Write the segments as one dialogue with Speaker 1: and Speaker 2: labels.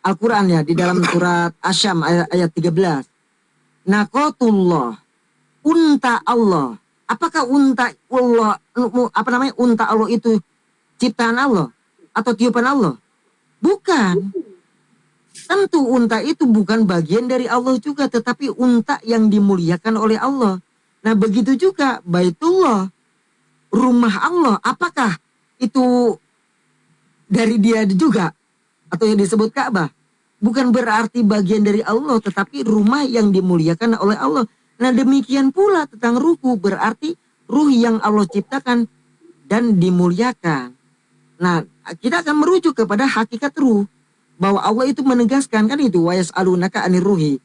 Speaker 1: Al-Quran ya, di dalam surat Asyam ayat 13. Naqatullah, unta Allah. Apakah unta Allah, unta Allah itu ciptaan Allah atau tiupan Allah? Bukan. Tentu unta itu bukan bagian dari Allah juga, tetapi unta yang dimuliakan oleh Allah. Nah begitu juga Baitullah, rumah Allah, apakah itu dari dia juga? Atau yang disebut Ka'bah? Bukan berarti bagian dari Allah, tetapi rumah yang dimuliakan oleh Allah. Nah demikian pula tentang ruhu, berarti ruh yang Allah ciptakan dan dimuliakan. Nah kita akan merujuk kepada hakikat ruh, bahwa Allah itu menegaskan kan itu, wa yas'alunaka 'anir ruhi,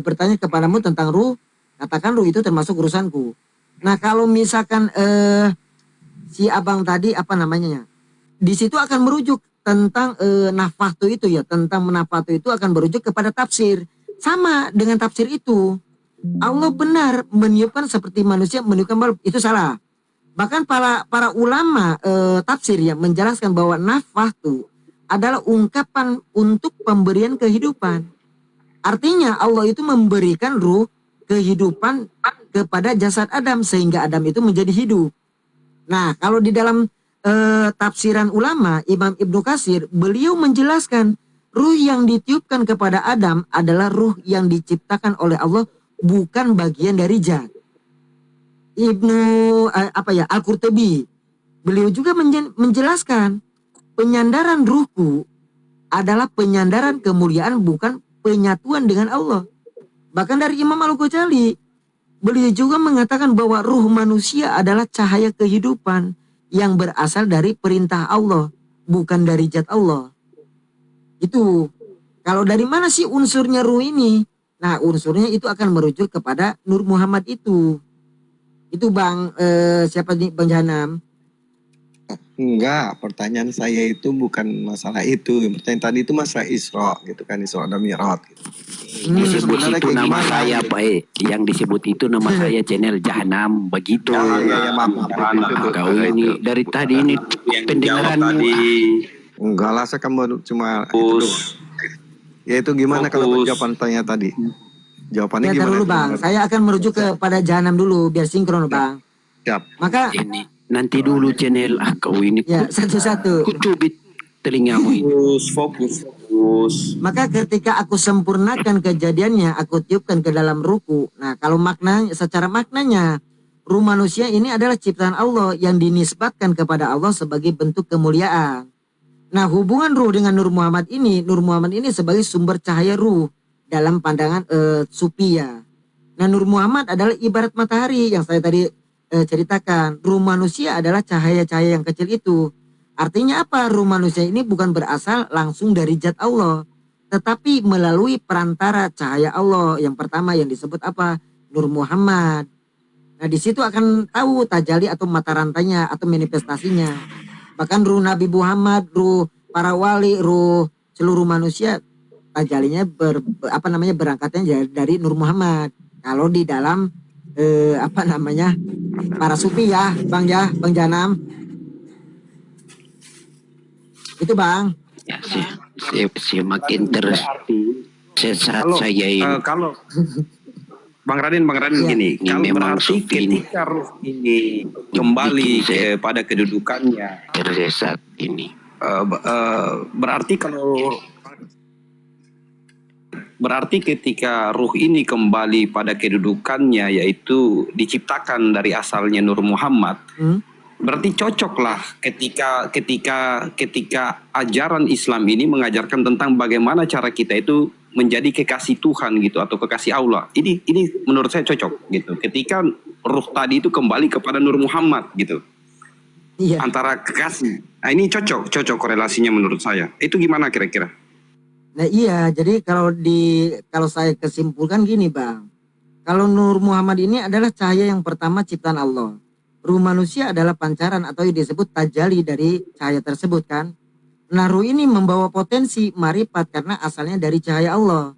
Speaker 1: bertanya kepadamu tentang ruh, katakan ruh itu termasuk urusanku. Nah kalau misalkan si abang tadi apa namanya, di situ akan merujuk tentang nafatu itu ya, tentang menafatu itu akan merujuk kepada tafsir. Sama dengan tafsir itu, Allah benar meniupkan seperti manusia meniupkan balap, itu salah. Bahkan para ulama tafsir ya menjelaskan bahwa nafatu adalah ungkapan untuk pemberian kehidupan. Artinya Allah itu memberikan ruh kehidupan kepada jasad Adam sehingga Adam itu menjadi hidup. Nah kalau di dalam tafsiran ulama Imam Ibnu Katsir, beliau menjelaskan ruh yang ditiupkan kepada Adam adalah ruh yang diciptakan oleh Allah, bukan bagian dari zat. Ibnu Al-Qurtubi, beliau juga menjelaskan penyandaran ruhku adalah penyandaran kemuliaan, bukan penyatuan dengan Allah. Bahkan dari Imam Al-Ghazali, beliau juga mengatakan bahwa ruh manusia adalah cahaya kehidupan yang berasal dari perintah Allah, bukan dari zat Allah. Itu. Kalau dari mana sih unsurnya ruh ini? Nah unsurnya itu akan merujuk kepada Nur Muhammad itu. Itu Bang, siapa nih Bang Jahanam?
Speaker 2: Enggak, pertanyaan saya itu bukan masalah itu. Pertanyaan tadi itu masalah Isra gitu kan, Isra dan Mi'raj gitu.
Speaker 3: Disebut itu nama saya
Speaker 2: gitu.
Speaker 3: Pak yang disebut itu nama saya channel Jahanam begitu.
Speaker 2: Ya, maaf.
Speaker 3: Kau ini dari tadi ini pendengaranmu.
Speaker 2: Enggak lah, saya kan baru cuma itu doang. Ya itu gimana kalau jawaban tanya tadi? Jawabannya
Speaker 1: Ya,
Speaker 2: gimana?
Speaker 1: dulu Bang, saya akan merujuk kepada Jahanam dulu biar sinkron Bang.
Speaker 2: Siap.
Speaker 1: Maka
Speaker 3: ini nanti dulu channel kau ini.
Speaker 1: Ya, satu-satu.
Speaker 3: Kucubit telingamu ini.
Speaker 4: Fokus.
Speaker 1: Maka ketika aku sempurnakan kejadiannya, aku tiupkan ke dalam ruku. Nah, kalau maknanya, secara maknanya, ruh manusia ini adalah ciptaan Allah yang dinisbatkan kepada Allah sebagai bentuk kemuliaan. Nah, hubungan ruh dengan Nur Muhammad ini sebagai sumber cahaya ruh dalam pandangan Sufia. Nah, Nur Muhammad adalah ibarat matahari yang saya tadi ceritakan. Ruh manusia adalah cahaya-cahaya yang kecil itu. Artinya apa? Ruh manusia ini bukan berasal langsung dari zat Allah, tetapi melalui perantara cahaya Allah. Yang pertama yang disebut apa? Nur Muhammad. Nah di situ akan tahu tajali atau mata rantainya atau manifestasinya. Bahkan ruh Nabi Muhammad, ruh para wali, ruh seluruh manusia, tajalinya berangkatnya dari Nur Muhammad. Kalau di dalam para sufi ya Bang Janam. Itu Bang.
Speaker 3: Ya, saya makin terus sesat saya ini.
Speaker 4: Kalau Bang Raden
Speaker 1: Ya.
Speaker 4: gini,
Speaker 3: Ini memang
Speaker 4: berarti
Speaker 3: sufi ini.
Speaker 4: ketika ruh ini kembali kepada kedudukannya,
Speaker 3: Tersesat ini.
Speaker 4: berarti ketika ruh ini kembali pada kedudukannya, yaitu diciptakan dari asalnya Nur Muhammad, berarti cocoklah ketika ajaran Islam ini mengajarkan tentang bagaimana cara kita itu menjadi kekasih Tuhan gitu, atau kekasih Allah. Ini menurut saya cocok gitu. Ketika ruh tadi itu kembali kepada Nur Muhammad gitu.
Speaker 1: Iya.
Speaker 4: Antara kekasih. Nah, ini cocok korelasinya menurut saya. Itu gimana kira-kira?
Speaker 1: Nah iya, jadi kalau saya kesimpulkan gini Bang. Kalau Nur Muhammad ini adalah cahaya yang pertama ciptaan Allah. Ruh manusia adalah pancaran atau yang disebut tajali dari cahaya tersebut kan. Nah ruh ini membawa potensi marifat karena asalnya dari cahaya Allah.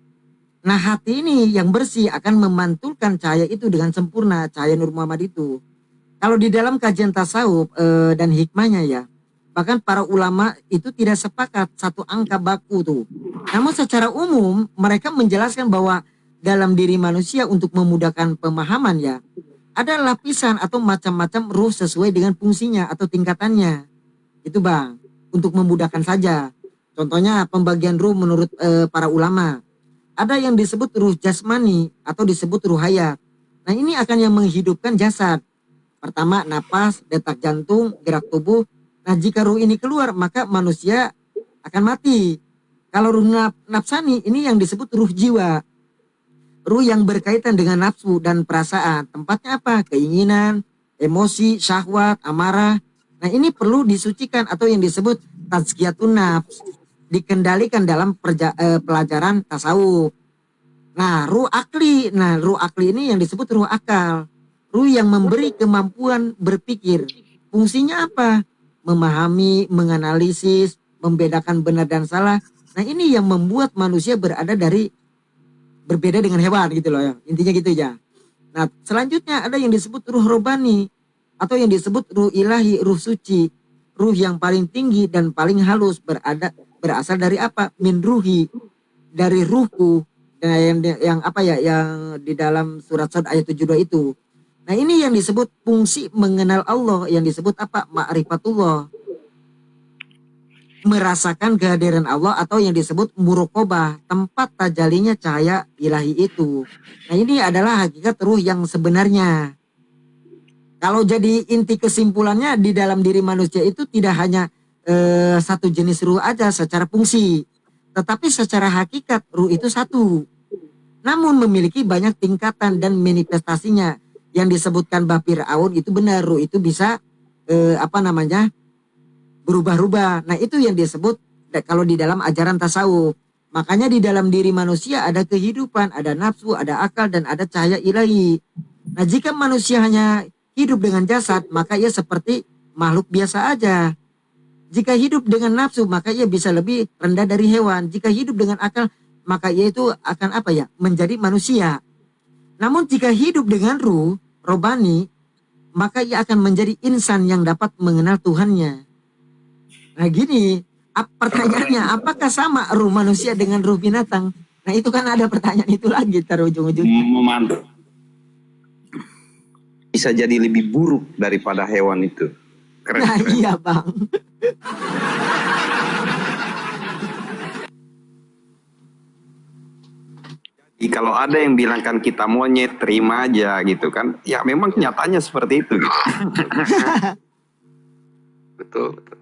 Speaker 1: Nah hati ini yang bersih akan memantulkan cahaya itu dengan sempurna, cahaya Nur Muhammad itu. Kalau di dalam kajian tasawuf dan hikmahnya ya, bahkan para ulama itu tidak sepakat satu angka baku tuh. Namun secara umum mereka menjelaskan bahwa dalam diri manusia untuk memudahkan pemahaman ya, ada lapisan atau macam-macam ruh sesuai dengan fungsinya atau tingkatannya. Itu Bang, untuk memudahkan saja. Contohnya pembagian ruh menurut para ulama. Ada yang disebut ruh jasmani atau disebut ruh hayat. Nah ini akan yang menghidupkan jasad. Pertama napas, detak jantung, gerak tubuh. Nah jika ruh ini keluar maka manusia akan mati. Kalau ruh nafsani ini yang disebut ruh jiwa. Ruh yang berkaitan dengan nafsu dan perasaan. Tempatnya apa? Keinginan, emosi, syahwat, amarah. Nah ini perlu disucikan atau yang disebut tazkiyatun nafs. Dikendalikan dalam pelajaran tasawuf. Nah ruh akli. Nah ruh akli ini yang disebut ruh akal. Ruh yang memberi kemampuan berpikir. Fungsinya apa? Memahami, menganalisis, membedakan benar dan salah. Nah ini yang membuat manusia berbeda dengan hewan gitu loh ya. Intinya gitu ya. Nah selanjutnya ada yang disebut ruh robani. Atau yang disebut ruh ilahi, ruh suci. Ruh yang paling tinggi dan paling halus berasal dari apa? Min ruhi. Dari ruhku. Dan yang apa ya? Yang di dalam surat Sad ayat 72 itu. Nah ini yang disebut fungsi mengenal Allah. Yang disebut apa? Ma'rifatullah. Merasakan kehadiran Allah atau yang disebut muraqabah, tempat tajalinya cahaya ilahi itu. Nah ini adalah hakikat ruh yang sebenarnya. Kalau jadi inti kesimpulannya di dalam diri manusia itu tidak hanya satu jenis ruh aja secara fungsi. Tetapi secara hakikat ruh itu satu. Namun memiliki banyak tingkatan dan manifestasinya. Yang disebutkan Mbah Fir'aun itu benar, ruh itu bisa berubah-ubah. Nah itu yang disebut kalau di dalam ajaran tasawuf. Makanya di dalam diri manusia ada kehidupan, ada nafsu, ada akal, dan ada cahaya ilahi. Nah jika manusia hanya hidup dengan jasad, maka ia seperti makhluk biasa aja. Jika hidup dengan nafsu, maka ia bisa lebih rendah dari hewan. Jika hidup dengan akal, maka ia itu akan menjadi manusia. Namun jika hidup dengan ruh, robani, maka ia akan menjadi insan yang dapat mengenal Tuhannya. Nah gini, pertanyaannya apakah sama ruh manusia dengan ruh binatang? Nah itu kan ada pertanyaan itu lagi ujung-ujungnya.
Speaker 4: Mantap. Bisa jadi lebih buruk daripada hewan itu. Keren,
Speaker 1: nah
Speaker 4: keren.
Speaker 1: Iya Bang.
Speaker 4: Jadi kalau ada yang bilang kan kita monyet, terima aja gitu kan. Ya memang nyatanya seperti itu. Gitu. Betul, betul.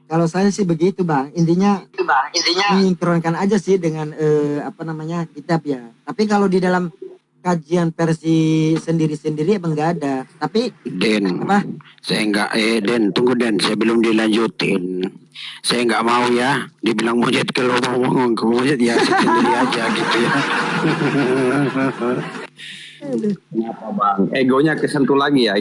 Speaker 1: Kalau saya sih begitu Bang, intinya menyinkronkan aja sih dengan kitab ya. Tapi kalau di dalam kajian versi sendiri-sendiri emang nggak ada. Tapi
Speaker 3: Den, saya nggak Den, tunggu Den, saya belum dilanjutin. Saya nggak mau ya, dibilang monyet kalau mau ngomong ke monyet ya sendiri aja gitu ya.
Speaker 4: Kenapa Bang? Egonya kesentuh lagi ya,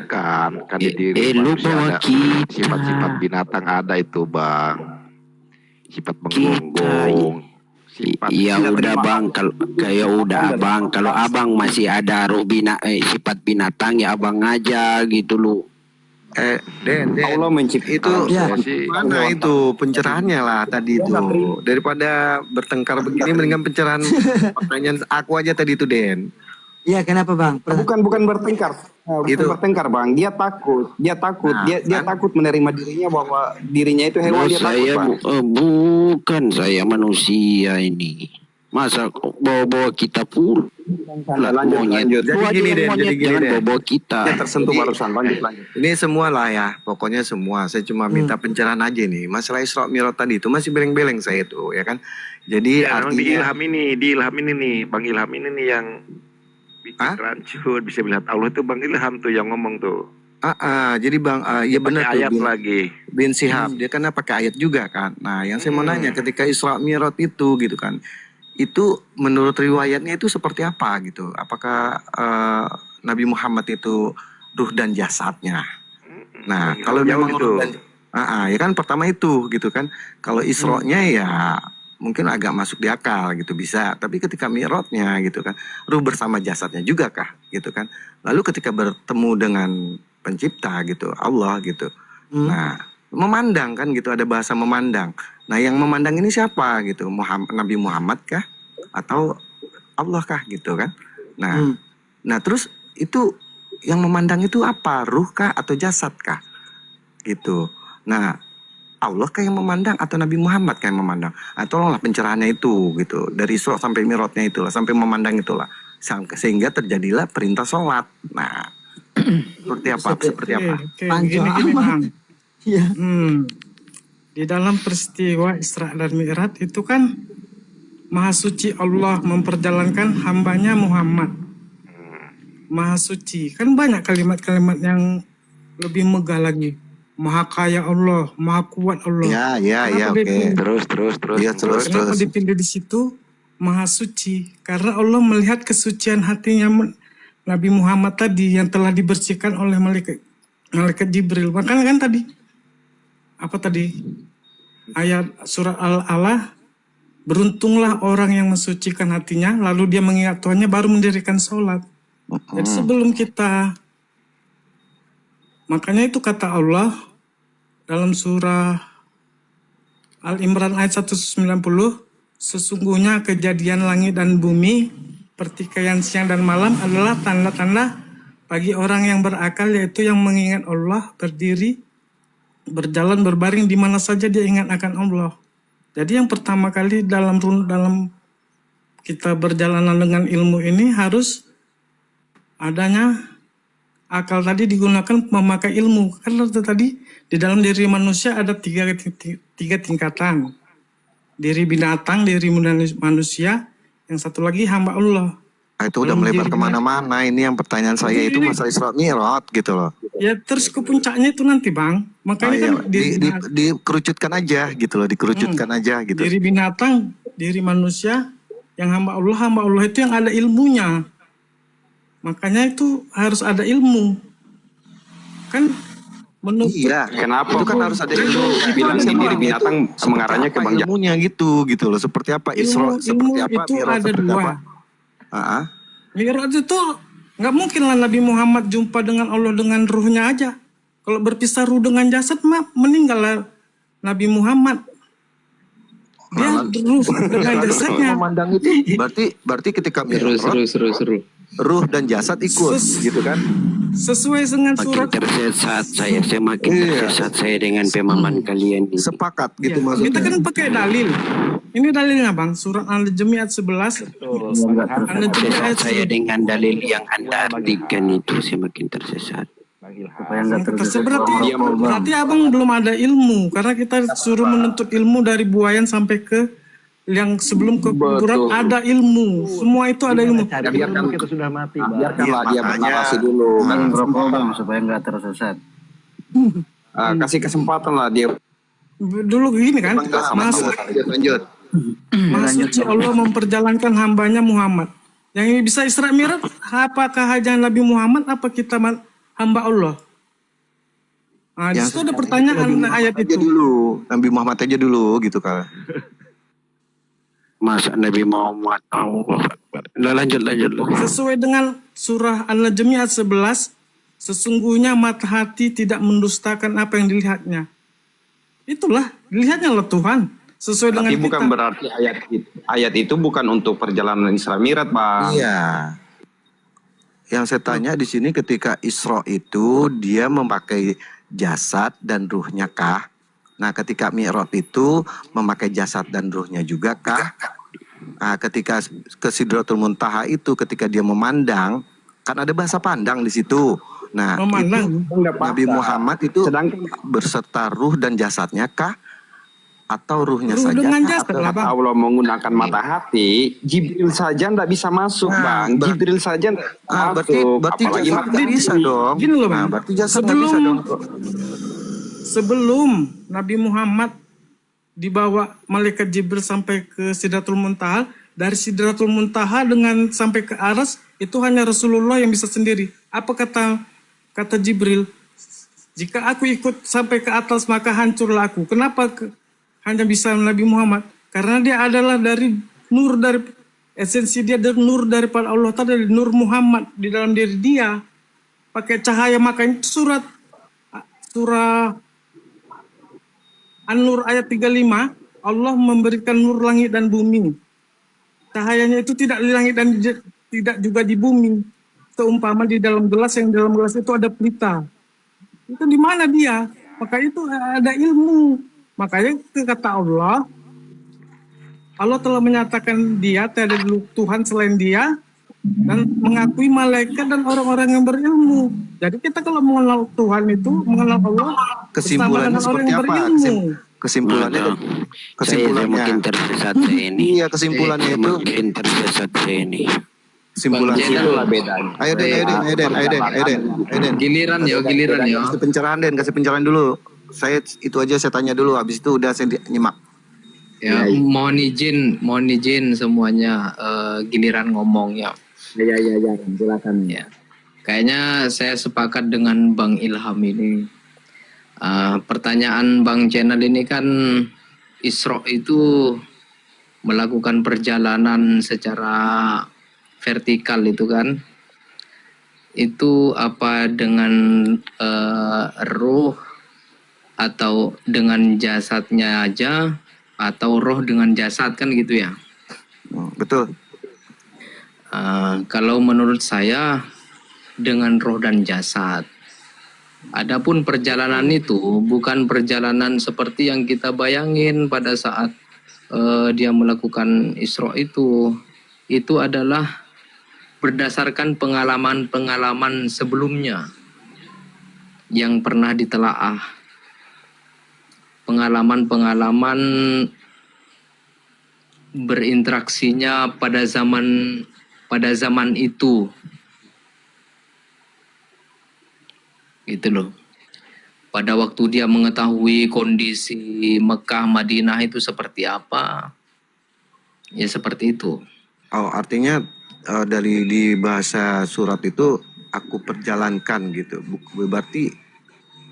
Speaker 5: Kan di diri manusia ada sifat-sifat binatang ada itu Bang. Sifat menggonggong.
Speaker 3: Ya udah Bang, kalau kayak udah Bang, kalau Abang masih ada sifat binatang ya Abang aja gitu loh.
Speaker 2: Den,
Speaker 4: Allah menciptakan
Speaker 2: itu
Speaker 5: mana
Speaker 2: itu pencerahannya lah tadi itu. Daripada bertengkar begini mendingan pencerahan pertanyaan aku aja tadi itu Den.
Speaker 1: Iya kenapa Bang?
Speaker 4: bukan bertengkar. Bukan bertengkar Bang, dia takut. Dia takut menerima dirinya bahwa dirinya itu hewan. Dia takut Bang.
Speaker 3: Bukan saya manusia ini. Masa bawa kita pun
Speaker 4: Lanjut.
Speaker 2: Jadi gini Den,
Speaker 3: jangan bawa kita.
Speaker 4: Dia tersentuh barusan, lanjut.
Speaker 2: Ini semua lah ya, pokoknya semua. Saya cuma minta pencerahan aja nih. Masalah Isra Mi'raj tadi itu masih beleng-beleng saya itu, ya kan. Jadi
Speaker 5: Ya, di
Speaker 2: artinya
Speaker 5: Ilham ini nih, Bang Ilham ini nih yang bikin rancut, bisa melihat Allah itu Bang Ilham tuh yang ngomong tuh.
Speaker 2: jadi Bang, ya benar tuh.
Speaker 5: Ayat lagi.
Speaker 2: Bin Sihab, dia kan pakai ayat juga kan. Nah, yang saya mau nanya ketika Isra Mi'raj itu gitu kan. Itu menurut riwayatnya itu seperti apa gitu? Apakah Nabi Muhammad itu ruh dan jasadnya? Nah, kalau memang
Speaker 5: itu,
Speaker 2: ya kan pertama itu gitu kan. Kalau Isra-nya ya mungkin agak masuk di akal gitu bisa. Tapi ketika Mi'rajnya gitu kan, ruh bersama jasadnya juga kah gitu kan? Lalu ketika bertemu dengan pencipta gitu, Allah gitu. Nah, memandang kan gitu, ada bahasa memandang. Nah, yang memandang ini siapa gitu? Nabi Muhammad kah atau Allah kah gitu kan? Nah, nah terus itu yang memandang itu apa? Ruh kah atau jasad kah? Gitu. Nah, Allah kah yang memandang atau Nabi Muhammad kah yang memandang? Tolonglah pencerahannya itu gitu. Dari Isra sampai Mi'rajnya itulah, sampai memandang itulah. Sehingga terjadilah perintah sholat. Nah, seperti apa? Seperti apa?
Speaker 6: Oke,
Speaker 1: Panjang
Speaker 6: gini,
Speaker 1: amat.
Speaker 6: Bang.
Speaker 1: Iya.
Speaker 6: Di dalam peristiwa Isra dan Mi'raj itu kan Maha Suci Allah memperjalankan hambanya Muhammad. Maha Suci. Kan banyak kalimat-kalimat yang lebih megah lagi. Maha kaya Allah, Maha kuat Allah.
Speaker 2: Ya,
Speaker 6: Kenapa
Speaker 2: oke.
Speaker 6: dipilih?
Speaker 3: Terus.
Speaker 2: Iya, terus.
Speaker 6: Kenapa dipilih di situ Maha Suci? Karena Allah melihat kesucian hatinya Nabi Muhammad tadi yang telah dibersihkan oleh malaikat Jibril. Makanya kan tadi apa tadi? Ayat surat Al-Alaq, beruntunglah orang yang mensucikan hatinya lalu dia mengingat Tuhannya baru mendirikan sholat. Jadi sebelum kita, makanya itu kata Allah dalam surah Al-Imran ayat 190, sesungguhnya kejadian langit dan bumi, pertikaian siang dan malam adalah tanda-tanda bagi orang yang berakal, yaitu yang mengingat Allah, berdiri, berjalan, berbaring di mana saja dia ingat akan Allah. Jadi yang pertama kali dalam kita berjalanan dengan ilmu ini harus adanya akal tadi digunakan memakai ilmu. Karena tadi di dalam diri manusia ada tiga tingkatan. Diri binatang, diri manusia, yang satu lagi hamba Allah.
Speaker 2: Itu udah melebar kemana-mana. Ini yang pertanyaan saya itu masalah Isra Mi'raj gitu loh.
Speaker 6: Ya terus ke puncaknya itu nanti Bang. Makanya kan
Speaker 2: dikerucutkan aja gitu loh, dikerucutkan aja gitu.
Speaker 6: diri binatang, diri manusia, yang hamba Allah itu yang ada ilmunya. Makanya itu harus ada ilmu. Kan menurut
Speaker 4: Kenapa?
Speaker 2: Itu kan harus ada ilmu.
Speaker 4: Bilang
Speaker 2: Bisa
Speaker 4: diri
Speaker 2: bilang
Speaker 4: binatang
Speaker 2: itu
Speaker 4: mengarahnya ke
Speaker 2: seperti
Speaker 4: Bang
Speaker 2: apa ilmunya gitu loh. Seperti apa Isra, seperti apa
Speaker 6: itu
Speaker 2: Mi'raj,
Speaker 6: ada
Speaker 2: seperti
Speaker 6: dua.
Speaker 2: apa.
Speaker 6: Mi'raj itu nggak mungkin lah Nabi Muhammad jumpa dengan Allah dengan ruhnya aja. Kalau berpisah ruh dengan jasad mah meninggal lah Nabi Muhammad. Dia ruh dengan jasadnya.
Speaker 2: Memandang itu berarti ketika Mi'raj ruh dan jasad ikut gitu kan.
Speaker 6: Sesuai dengan
Speaker 3: Makin
Speaker 6: surat.
Speaker 3: tersesat saya makin tersesat saya dengan pemahaman kalian ini.
Speaker 2: Sepakat gitu
Speaker 6: Ya,
Speaker 2: maksudnya.
Speaker 6: kita kan pakai dalil. Ini dalilnya Bang, surat An-Najm ayat 11. An-Najm ayat
Speaker 3: Saya dengan dalil yang Anda artikan itu saya makin tersesat.
Speaker 6: Berarti abang belum ada ilmu, karena kita suruh menuntut ilmu dari buayan sampai ke yang sebelum ke kuburan ada ilmu. Semua itu ada ilmu.
Speaker 4: Biarkan kita sudah mati. Biarkanlah dia bernarasi dulu.
Speaker 7: Supaya nggak tersesat.
Speaker 4: Kasih kesempatan lah dia.
Speaker 6: Dulu gini kan,
Speaker 2: Lanjut.
Speaker 6: Maha Suci Allah memperjalankan hambanya Muhammad. Yang ini bisa Isra Mi'raj, apakah hanya Nabi Muhammad, apa kita hamba Allah? Nah, di situ ada pertanyaan ayat itu.
Speaker 2: Dulu, Nabi Muhammad aja dulu gitu kan.
Speaker 3: Masa Nabi Muhammad Allah Akbar. Lanjut.
Speaker 6: Sesuai dengan surah An-Najm ayat 11, sesungguhnya mata hati tidak mendustakan apa yang dilihatnya. Itulah, dilihatnya oleh Tuhan. Sesuai dengan
Speaker 4: Tapi bukan berarti ayat itu bukan untuk perjalanan Isra Mi'raj, Bang.
Speaker 2: Iya. Yang saya tanya di sini ketika Isra itu dia memakai jasad dan ruhnya kah? Nah, ketika Mi'raj itu memakai jasad dan ruhnya juga kah? Nah, ketika ke Sidratul Muntaha itu ketika dia memandang, kan ada bahasa pandang di situ. Nah,
Speaker 6: memandang.
Speaker 2: itu Nabi Muhammad itu berserta ruh dan jasadnya kah? Atau ruhnya
Speaker 6: Ruh
Speaker 2: saja?
Speaker 6: dengan jasad lah, Bang.
Speaker 4: Allah menggunakan mata hati, Jibril saja ndak bisa masuk, Bang. Jibril saja ndak masuk.
Speaker 2: Berarti
Speaker 4: Apalagi
Speaker 2: jasad
Speaker 4: mata
Speaker 2: nggak bisa dong.
Speaker 6: Gini loh, Bang.
Speaker 2: Berarti jasad nggak bisa dong.
Speaker 6: Sebelum Nabi Muhammad dibawa malaikat Jibril sampai ke Sidratul Muntaha, dari Sidratul Muntaha dengan sampai ke Aras itu hanya Rasulullah yang bisa sendiri. Apa kata Jibril? Jika aku ikut sampai ke atas maka hancurlah aku. Kenapa hanya bisa Nabi Muhammad? Karena dia adalah dari nur, dari esensi dia dari nur daripada Allah tadi, nur Muhammad di dalam diri dia. Pakai cahaya, makanya itu surah An-Nur ayat 35, Allah memberikan nur langit dan bumi. Cahayanya itu tidak di langit dan tidak juga di bumi. Seumpama di dalam gelas, yang dalam gelas itu ada pelita. Itu di mana dia? Maka itu ada ilmu. Makanya kata Allah telah menyatakan dia tiada Tuhan selain dia, dan mengakui malaikat dan orang-orang yang berilmu. Jadi kita kalau mengenal Tuhan itu, mengenal Allah bersama
Speaker 2: Kesimpulannya
Speaker 6: dengan orang
Speaker 2: seperti
Speaker 6: yang
Speaker 2: apa?
Speaker 6: berilmu.
Speaker 2: Kesimpulannya,
Speaker 3: Saya mungkin tersesat saya ini.
Speaker 2: Iya, kesimpulannya
Speaker 3: Saya
Speaker 2: itu.
Speaker 3: mungkin tersesat saya ini.
Speaker 2: Kesimpulannya
Speaker 8: Bang,
Speaker 2: itu.
Speaker 8: itulah bedanya.
Speaker 2: Ayo Den.
Speaker 8: Giliran ya.
Speaker 2: Kasih pencerahan dulu. Itu aja saya tanya dulu, habis itu udah saya nyimak.
Speaker 8: Ya, mohon izin semuanya giliran ngomong ya.
Speaker 7: Ya, silakan.
Speaker 8: Ya. Kayaknya saya sepakat dengan Bang Ilham ini. Pertanyaan Bang Channel ini kan Isra itu melakukan perjalanan secara vertikal itu kan. Itu apa dengan roh atau dengan jasadnya aja, atau roh dengan jasad kan gitu ya?
Speaker 2: Betul.
Speaker 8: Kalau menurut saya dengan roh dan jasad. Adapun perjalanan itu bukan perjalanan seperti yang kita bayangin pada saat dia melakukan Isra itu. Itu adalah berdasarkan pengalaman-pengalaman sebelumnya yang pernah ditelaah. Pengalaman-pengalaman berinteraksinya pada zaman itu. Gitu loh. Pada waktu dia mengetahui kondisi Mekah, Madinah itu seperti apa, ya seperti itu.
Speaker 2: Oh, artinya di bahasa surat itu aku perjalankan gitu. Berarti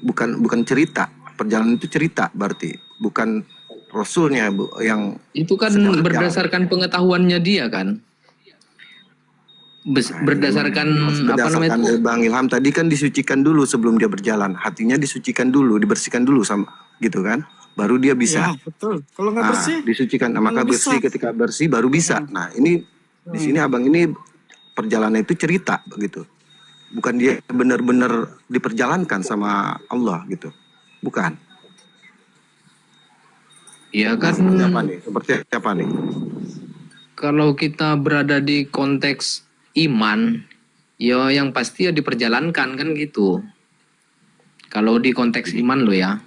Speaker 2: bukan cerita. Perjalanan itu cerita berarti, bukan Rasulnya yang
Speaker 8: itu kan berdasarkan pengetahuannya dia kan. Berdasarkan apa namanya itu?
Speaker 2: Bang Ilham tadi kan disucikan dulu sebelum dia berjalan, hatinya disucikan dulu, dibersihkan dulu sama gitu kan, baru dia bisa.
Speaker 6: Ya, betul. Kalau nggak bersih,
Speaker 2: Disucikan, maka bersih, ketika bersih baru bisa. Nah ini di sini abang ini perjalanan itu cerita begitu, bukan dia benar-benar diperjalankan sama Allah gitu, bukan.
Speaker 8: Iya kan.
Speaker 2: Seperti apa nih?
Speaker 8: Kalau kita berada di konteks iman, ya yang pasti ya diperjalankan kan gitu. Kalau di konteks iman lo ya.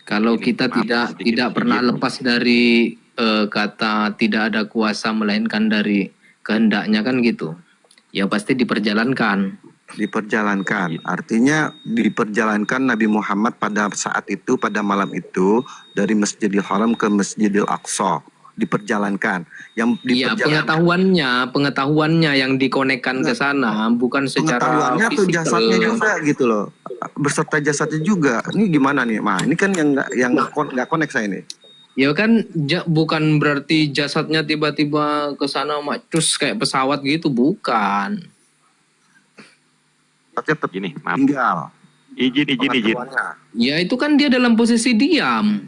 Speaker 8: Kalau kita tidak pernah lepas dari kata tidak ada kuasa melainkan dari kehendaknya kan gitu. Ya pasti diperjalankan.
Speaker 2: Artinya diperjalankan Nabi Muhammad pada saat itu, pada malam itu, dari Masjidil Haram ke Masjidil Aqsa. Diperjalankan. Yang
Speaker 8: Iya, pengetahuannya yang dikonekkan ke sana, bukan secara
Speaker 2: pengetahuannya atau
Speaker 8: fisikal.
Speaker 2: jasadnya juga gitu loh, beserta jasadnya juga. Ini gimana nih? Nah, ini kan yang nggak konek saya ini.
Speaker 8: Ya kan bukan berarti jasadnya tiba-tiba ke sana macus kayak pesawat gitu, bukan.
Speaker 2: Tetap
Speaker 5: Gini, maaf.
Speaker 2: tinggal.
Speaker 5: Izin.
Speaker 8: Ya itu kan dia dalam posisi diam,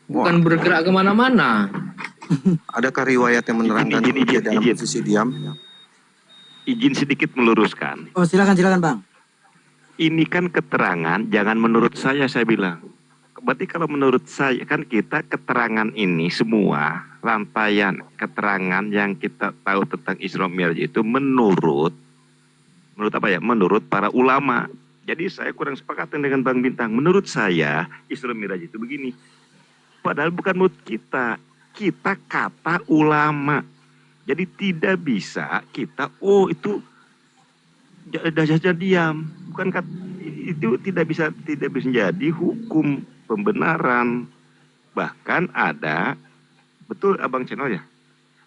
Speaker 8: bukan bergerak kemana-mana.
Speaker 2: Adakah riwayat yang menerangkan dia dalam posisi diam?
Speaker 5: Izin sedikit meluruskan.
Speaker 1: Oh, silakan Bang.
Speaker 5: Ini kan keterangan, jangan menurut saya bilang. Berarti kalau menurut saya, kan kita keterangan ini semua, rantaian keterangan yang kita tahu tentang Isra Mi'raj itu menurut apa ya? Menurut para ulama. Jadi saya kurang sepakat dengan Bang Bintang. Menurut saya Isra Mi'raj itu begini. Padahal bukan menurut kita kata ulama. Jadi tidak bisa kita, itu dasarnya diam. Bukan itu tidak bisa menjadi hukum pembenaran. Bahkan ada, betul Abang Channel ya,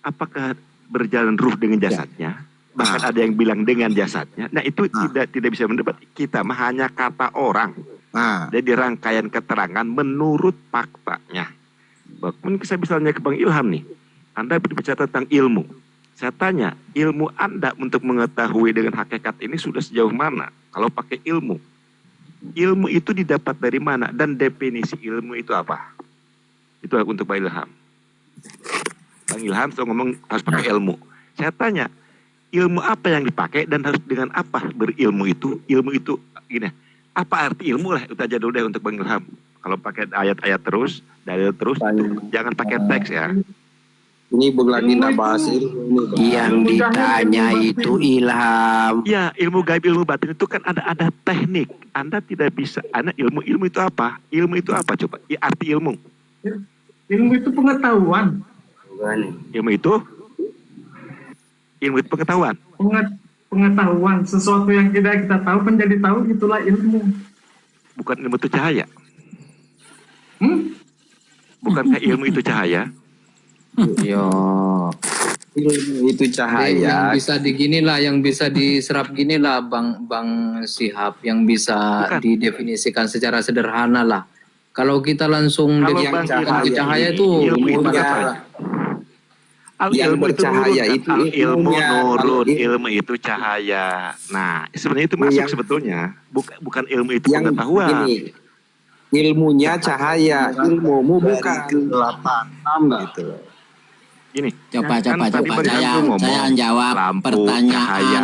Speaker 5: apakah berjalan ruh dengan jasadnya? Bahkan ada yang bilang dengan jasadnya. Nah itu tidak bisa mendebat. Kita mah hanya kata orang. Jadi rangkaian keterangan menurut faktanya. Mungkin saya bisa tanya ke Bang Ilham nih. Anda berbicara tentang ilmu. Saya tanya, ilmu Anda untuk mengetahui dengan hakikat ini sudah sejauh mana? Kalau pakai ilmu. ilmu itu didapat dari mana dan definisi ilmu itu apa? Itu untuk Bang Ilham. Bang Ilham selalu ngomong harus pakai ilmu. Saya tanya, ilmu apa yang dipakai dan harus dengan apa berilmu itu? Ilmu itu gini, apa arti ilmu lah? Itu aja dulu deh untuk Bang Ilham. Kalau pakai ayat-ayat terus, dalil terus, jangan pakai teks ya.
Speaker 4: Ini lagi nggak bahas ilmu ini.
Speaker 3: Yang ditanya itu Ilham.
Speaker 5: Ya, ilmu gaib, ilmu batin itu kan ada teknik. Anda tidak bisa, Anda ilmu itu apa? Ilmu itu apa coba? Arti ilmu.
Speaker 6: Ilmu itu pengetahuan.
Speaker 5: Ilmu itu pengetahuan.
Speaker 6: Pengetahuan sesuatu yang tidak kita tahu menjadi tahu, itulah ilmu.
Speaker 5: Bukan ilmu itu cahaya. Bukankah ilmu itu cahaya?
Speaker 4: Yo, ilmu itu
Speaker 8: Yang
Speaker 4: cahaya.
Speaker 8: bisa diginilah, yang bisa diserap ginilah Bang Sihab, yang bisa
Speaker 5: Bukan.
Speaker 8: didefinisikan secara sederhana lah. Kalau kita langsung
Speaker 5: Kalau
Speaker 8: definisikan
Speaker 5: Bang
Speaker 8: ke cahaya itu
Speaker 5: ilmu itu
Speaker 8: gimana,
Speaker 5: apa?
Speaker 8: Pak?
Speaker 4: Yang
Speaker 5: Ilmu itu
Speaker 4: bercahaya
Speaker 5: nurun,
Speaker 4: itu
Speaker 5: kan? Ilmu
Speaker 4: ilmunya.
Speaker 5: nurun,
Speaker 4: Kalau
Speaker 5: ilmu itu cahaya. Nah, sebenarnya itu masuk
Speaker 4: Yang-
Speaker 5: sebetulnya. Bukan ilmu itu
Speaker 4: yang
Speaker 5: pengetahuan.
Speaker 4: ini ilmunya cahaya, ilmumu bukan kegelapan, paham nggak?
Speaker 2: Gitu.
Speaker 5: Gini,
Speaker 9: Coba
Speaker 5: kan tadi Bang
Speaker 9: saya
Speaker 5: Ilham ngomong,
Speaker 9: menjawab
Speaker 5: lampu,
Speaker 9: pertanyaan.
Speaker 5: cahaya.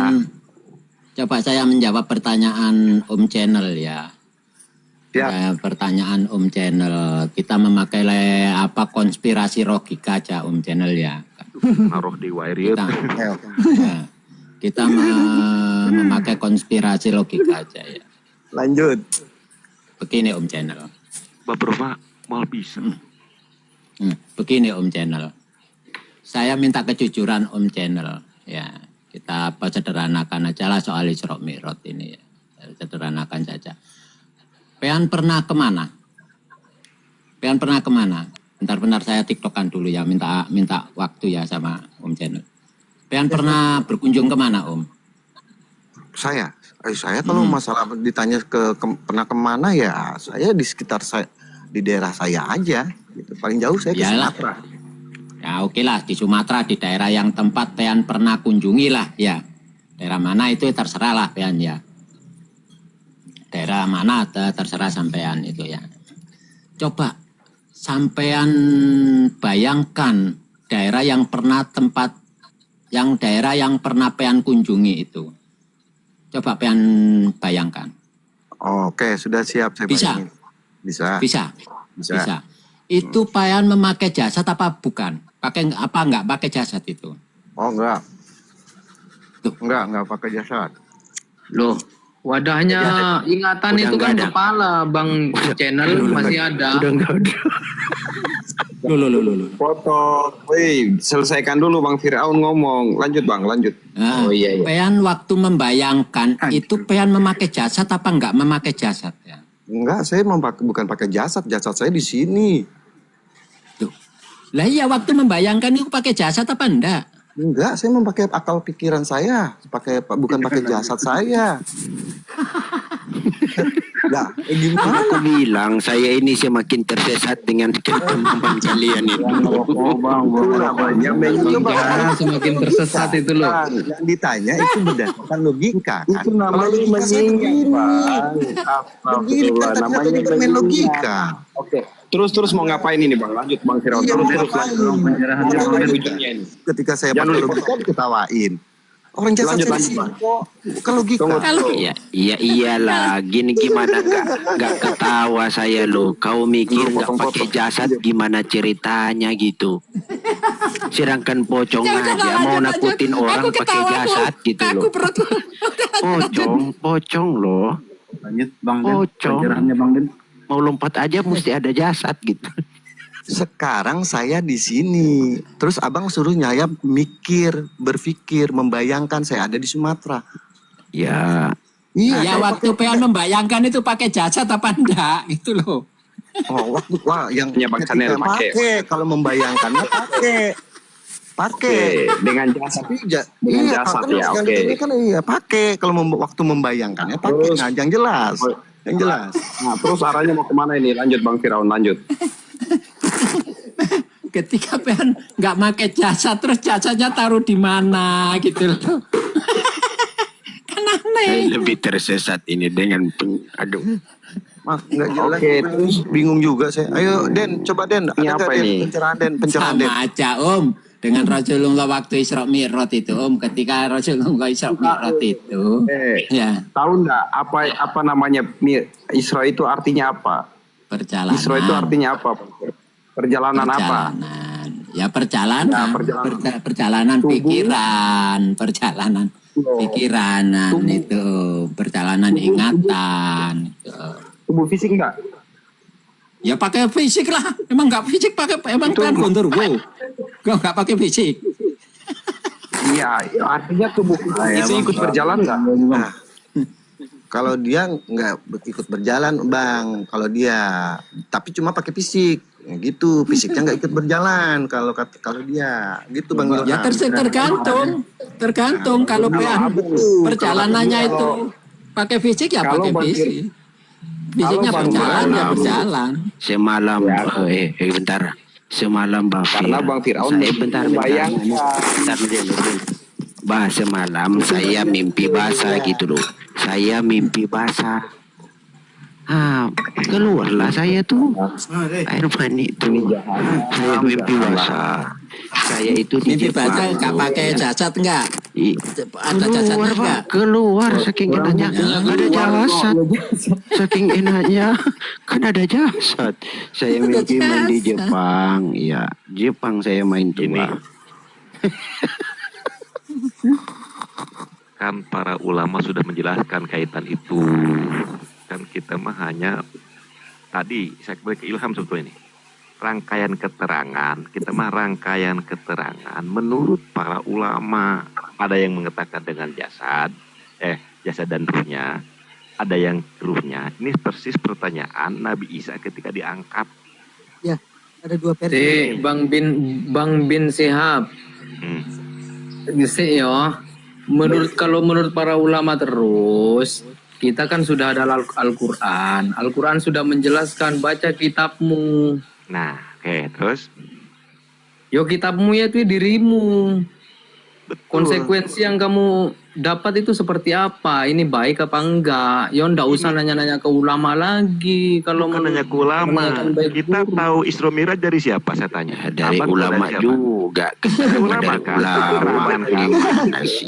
Speaker 9: Coba saya menjawab pertanyaan Om Channel ya.
Speaker 2: Ya.
Speaker 9: Pertanyaan Om Channel. Kita memakai apa konspirasi logika aja Om Channel ya.
Speaker 5: Naruh di wire
Speaker 9: Kita, ya, kita memakai konspirasi logika aja ya.
Speaker 2: Lanjut.
Speaker 9: Begini Om Channel.
Speaker 5: Beberapa mal bisa.
Speaker 9: Begini Om Channel. Saya minta kejujuran Om Channel. Ya, kita sederhanakan aja lah soal Isra Mi'raj ini ya. Sederhanakan saja. Pean pernah kemana? Pean pernah kemana? Bentar-bentar saya tiktokan dulu ya. Minta waktu ya sama Om Channel. Pean pernah berkunjung kemana Om?
Speaker 2: Saya kalau masalah ditanya pernah kemana ya, saya di sekitar saya, di daerah saya aja. Gitu. Paling jauh saya ke
Speaker 9: Yalah.
Speaker 2: Sumatera.
Speaker 9: Ya oke lah, di Sumatera, di daerah yang tempat Pean pernah kunjungi lah ya. Daerah mana itu terserah lah Pean ya. Daerah mana terserah sampean itu ya. Coba sampean bayangkan daerah yang pernah daerah yang pernah Pean kunjungi itu. Coba Pean bayangkan.
Speaker 2: Oke, sudah siap saya
Speaker 9: Bisa.
Speaker 2: bayangin. Bisa.
Speaker 9: Bisa. Itu Pean memakai jasad apa bukan? Pakai apa enggak pakai jasad itu?
Speaker 2: Oh enggak.
Speaker 9: Tuh.
Speaker 2: Enggak pakai jasad.
Speaker 8: Loh, wadahnya ingatan
Speaker 3: Udah
Speaker 8: itu kan
Speaker 3: nggak ada.
Speaker 8: kepala Bang Channel masih ada.
Speaker 9: Loh.
Speaker 4: Foto, woi, selesaikan dulu Bang Firaun ngomong. Lanjut Bang, lanjut.
Speaker 9: Nah,
Speaker 4: Oh, iya.
Speaker 9: Pean waktu membayangkan itu Pean memakai jasad apa enggak memakai jasad ya?
Speaker 2: Enggak, saya bukan pakai jasad saya di sini.
Speaker 9: Tuh. Lah iya waktu membayangkan itu pakai jasad apa enggak?
Speaker 2: Enggak, saya memakai akal pikiran saya, bukan pakai jasad saya. Lah, gimana?
Speaker 3: Aku bilang saya ini semakin tersesat dengan kemampuan kalian itu.
Speaker 8: Semakin tersesat itu loh.
Speaker 2: Yang ditanya itu berdasarkan logika kan?
Speaker 4: Itu namanya
Speaker 2: Kalau logika saya begini. Begini kan tadi katanya bermain logika.
Speaker 4: Oke. Terus mau ngapain ini Bang? Lanjut Bang Firaun.
Speaker 2: Iya,
Speaker 4: Terus
Speaker 2: ngapain?
Speaker 4: ujungnya ini.
Speaker 2: Ketika saya
Speaker 4: Jangan
Speaker 2: pakai
Speaker 4: lupa.
Speaker 2: logika diketawain. Orang jasad
Speaker 4: Lanjut,
Speaker 2: saya di sini
Speaker 4: lanjut,
Speaker 2: kok. Bukan logika.
Speaker 3: Kalau iyalah, gini gimana nggak ketawa saya loh. Kau mikir nggak pakai jasad gimana ceritanya gitu. Sedangkan pocong aja mau nakutin orang pakai jasad gitu loh. Pocong loh.
Speaker 7: Lanjut Bang
Speaker 3: Pocong.
Speaker 7: Pencerahannya Bang Den.
Speaker 3: Mau lompat aja mesti ada jasad gitu.
Speaker 2: Sekarang saya di sini. Terus abang suruh saya berpikir, membayangkan saya ada di Sumatera.
Speaker 3: Ya,
Speaker 2: Iya.
Speaker 9: Ya
Speaker 2: saya
Speaker 9: waktu Pean membayangkan itu pakai jasad apa enggak? Itu loh.
Speaker 2: wah yang
Speaker 4: Punya Bang
Speaker 2: ketika
Speaker 4: Chanel pakai.
Speaker 2: kalau membayangkannya pakai.
Speaker 4: Dengan jasad. Dengan
Speaker 2: Iya,
Speaker 4: jasad
Speaker 2: kan
Speaker 4: ya,
Speaker 2: sekali
Speaker 4: oke.
Speaker 2: ini kan iya pakai kalau waktu membayangkannya pakai.
Speaker 4: Terus.
Speaker 2: Nah, yang jelas. Yang jelas.
Speaker 4: Nah, terus arahnya mau kemana ini? Lanjut Bang Firaun, lanjut.
Speaker 9: Ketika Pean nggak pakai jasad terus jasadnya taruh di mana gitu loh. Kan
Speaker 3: Saya lebih tersesat ini dengan aduh.
Speaker 2: Nggak jelas.
Speaker 4: Oke, terus
Speaker 2: Bingung juga saya. Ayo Den, coba Den. Ada
Speaker 4: Ini
Speaker 2: nggak
Speaker 4: apa
Speaker 2: Den?
Speaker 4: ini?
Speaker 2: Pencerahan Den, pencerahan Den.
Speaker 9: Sama aja dengan Rasulullah waktu Isra Mi'raj itu ketika Rasulullah Isra Mi'raj itu ya
Speaker 4: tahu nggak apa namanya Isra itu artinya apa?
Speaker 9: perjalanan.
Speaker 4: Isra itu artinya apa? Perjalanan apa?
Speaker 9: Ya perjalanan. Perjalanan
Speaker 4: Tubuh.
Speaker 9: perjalanan pikiran itu, perjalanan ingatan.
Speaker 4: Tubuh fisik enggak?
Speaker 9: Ya pakai fisik lah. Emang nggak fisik pakai emang
Speaker 4: Itu
Speaker 9: kan Guntur wow. Nggak pakai fisik.
Speaker 4: Iya, artinya tubuh itu ikut berjalan nggak?
Speaker 2: Nah, kalau dia nggak ikut berjalan Bang, kalau dia tapi cuma pakai fisik. Ya gitu, fisiknya nggak ikut berjalan kalau dia gitu Bang Ilham.
Speaker 9: Ya tergantung kalau perjalanannya itu pakai fisik ya
Speaker 4: Kalau
Speaker 9: pakai
Speaker 4: Bang
Speaker 9: fisik. Fisiknya
Speaker 4: kalau Bang
Speaker 9: berjalan ya
Speaker 3: Fir'aun-
Speaker 9: berjalan.
Speaker 3: Semalam bentar. Semalam
Speaker 4: Karena Bang Fir'aun
Speaker 3: saya bentar.
Speaker 4: membayangkan.
Speaker 3: Bah, semalam saya mimpi basah gitu loh. Saya mimpi basah. Keluarlah saya tuh air mani itu. Saya mimpi basah. Saya itu di
Speaker 9: Mimpi
Speaker 3: Jepang.
Speaker 9: baca nggak pakai jasad nggak? Ada jasadnya nggak?
Speaker 3: Keluar saking enaknya nggak ada jasad. Saking enaknya kan ada jasad. Saya mimpi main di Jepang. Iya, Jepang saya main tuh.
Speaker 5: Ini.
Speaker 3: Bang.
Speaker 5: Kan para ulama sudah menjelaskan kaitan itu. Kan kita mah hanya tadi saya kembali ke Ilham sebetulnya ini. Rangkaian keterangan, kita mah rangkaian keterangan menurut para ulama. Ada yang mengatakan dengan jasad dan ruhnya, ada yang ruhnya. Ini persis pertanyaan Nabi Isa ketika diangkat.
Speaker 1: Ya, ada dua versi.
Speaker 8: Bang bin Sihab. Gisi ya. Kalau menurut para ulama terus, kita kan sudah ada Al-Quran. Al-Quran sudah menjelaskan baca kitabmu.
Speaker 5: Nah, oke, terus
Speaker 8: Yo kitabmu ya itu dirimu.
Speaker 5: betul.
Speaker 8: Konsekuensi yang kamu dapat itu seperti apa? Ini baik apa enggak? Ya ndak usah nanya-nanya ke ulama lagi. Kalau
Speaker 5: Bukan nanya ke ulama,
Speaker 8: menanyakan baik
Speaker 5: kita
Speaker 8: buruk.
Speaker 5: tahu Isra Mi'raj dari siapa saya tanya?
Speaker 3: Dari
Speaker 5: Abang tahu
Speaker 3: ulama
Speaker 5: dari siapa?
Speaker 3: juga.
Speaker 5: Dari ulama
Speaker 3: Dari
Speaker 5: kan?
Speaker 3: ulama. Gimana sih?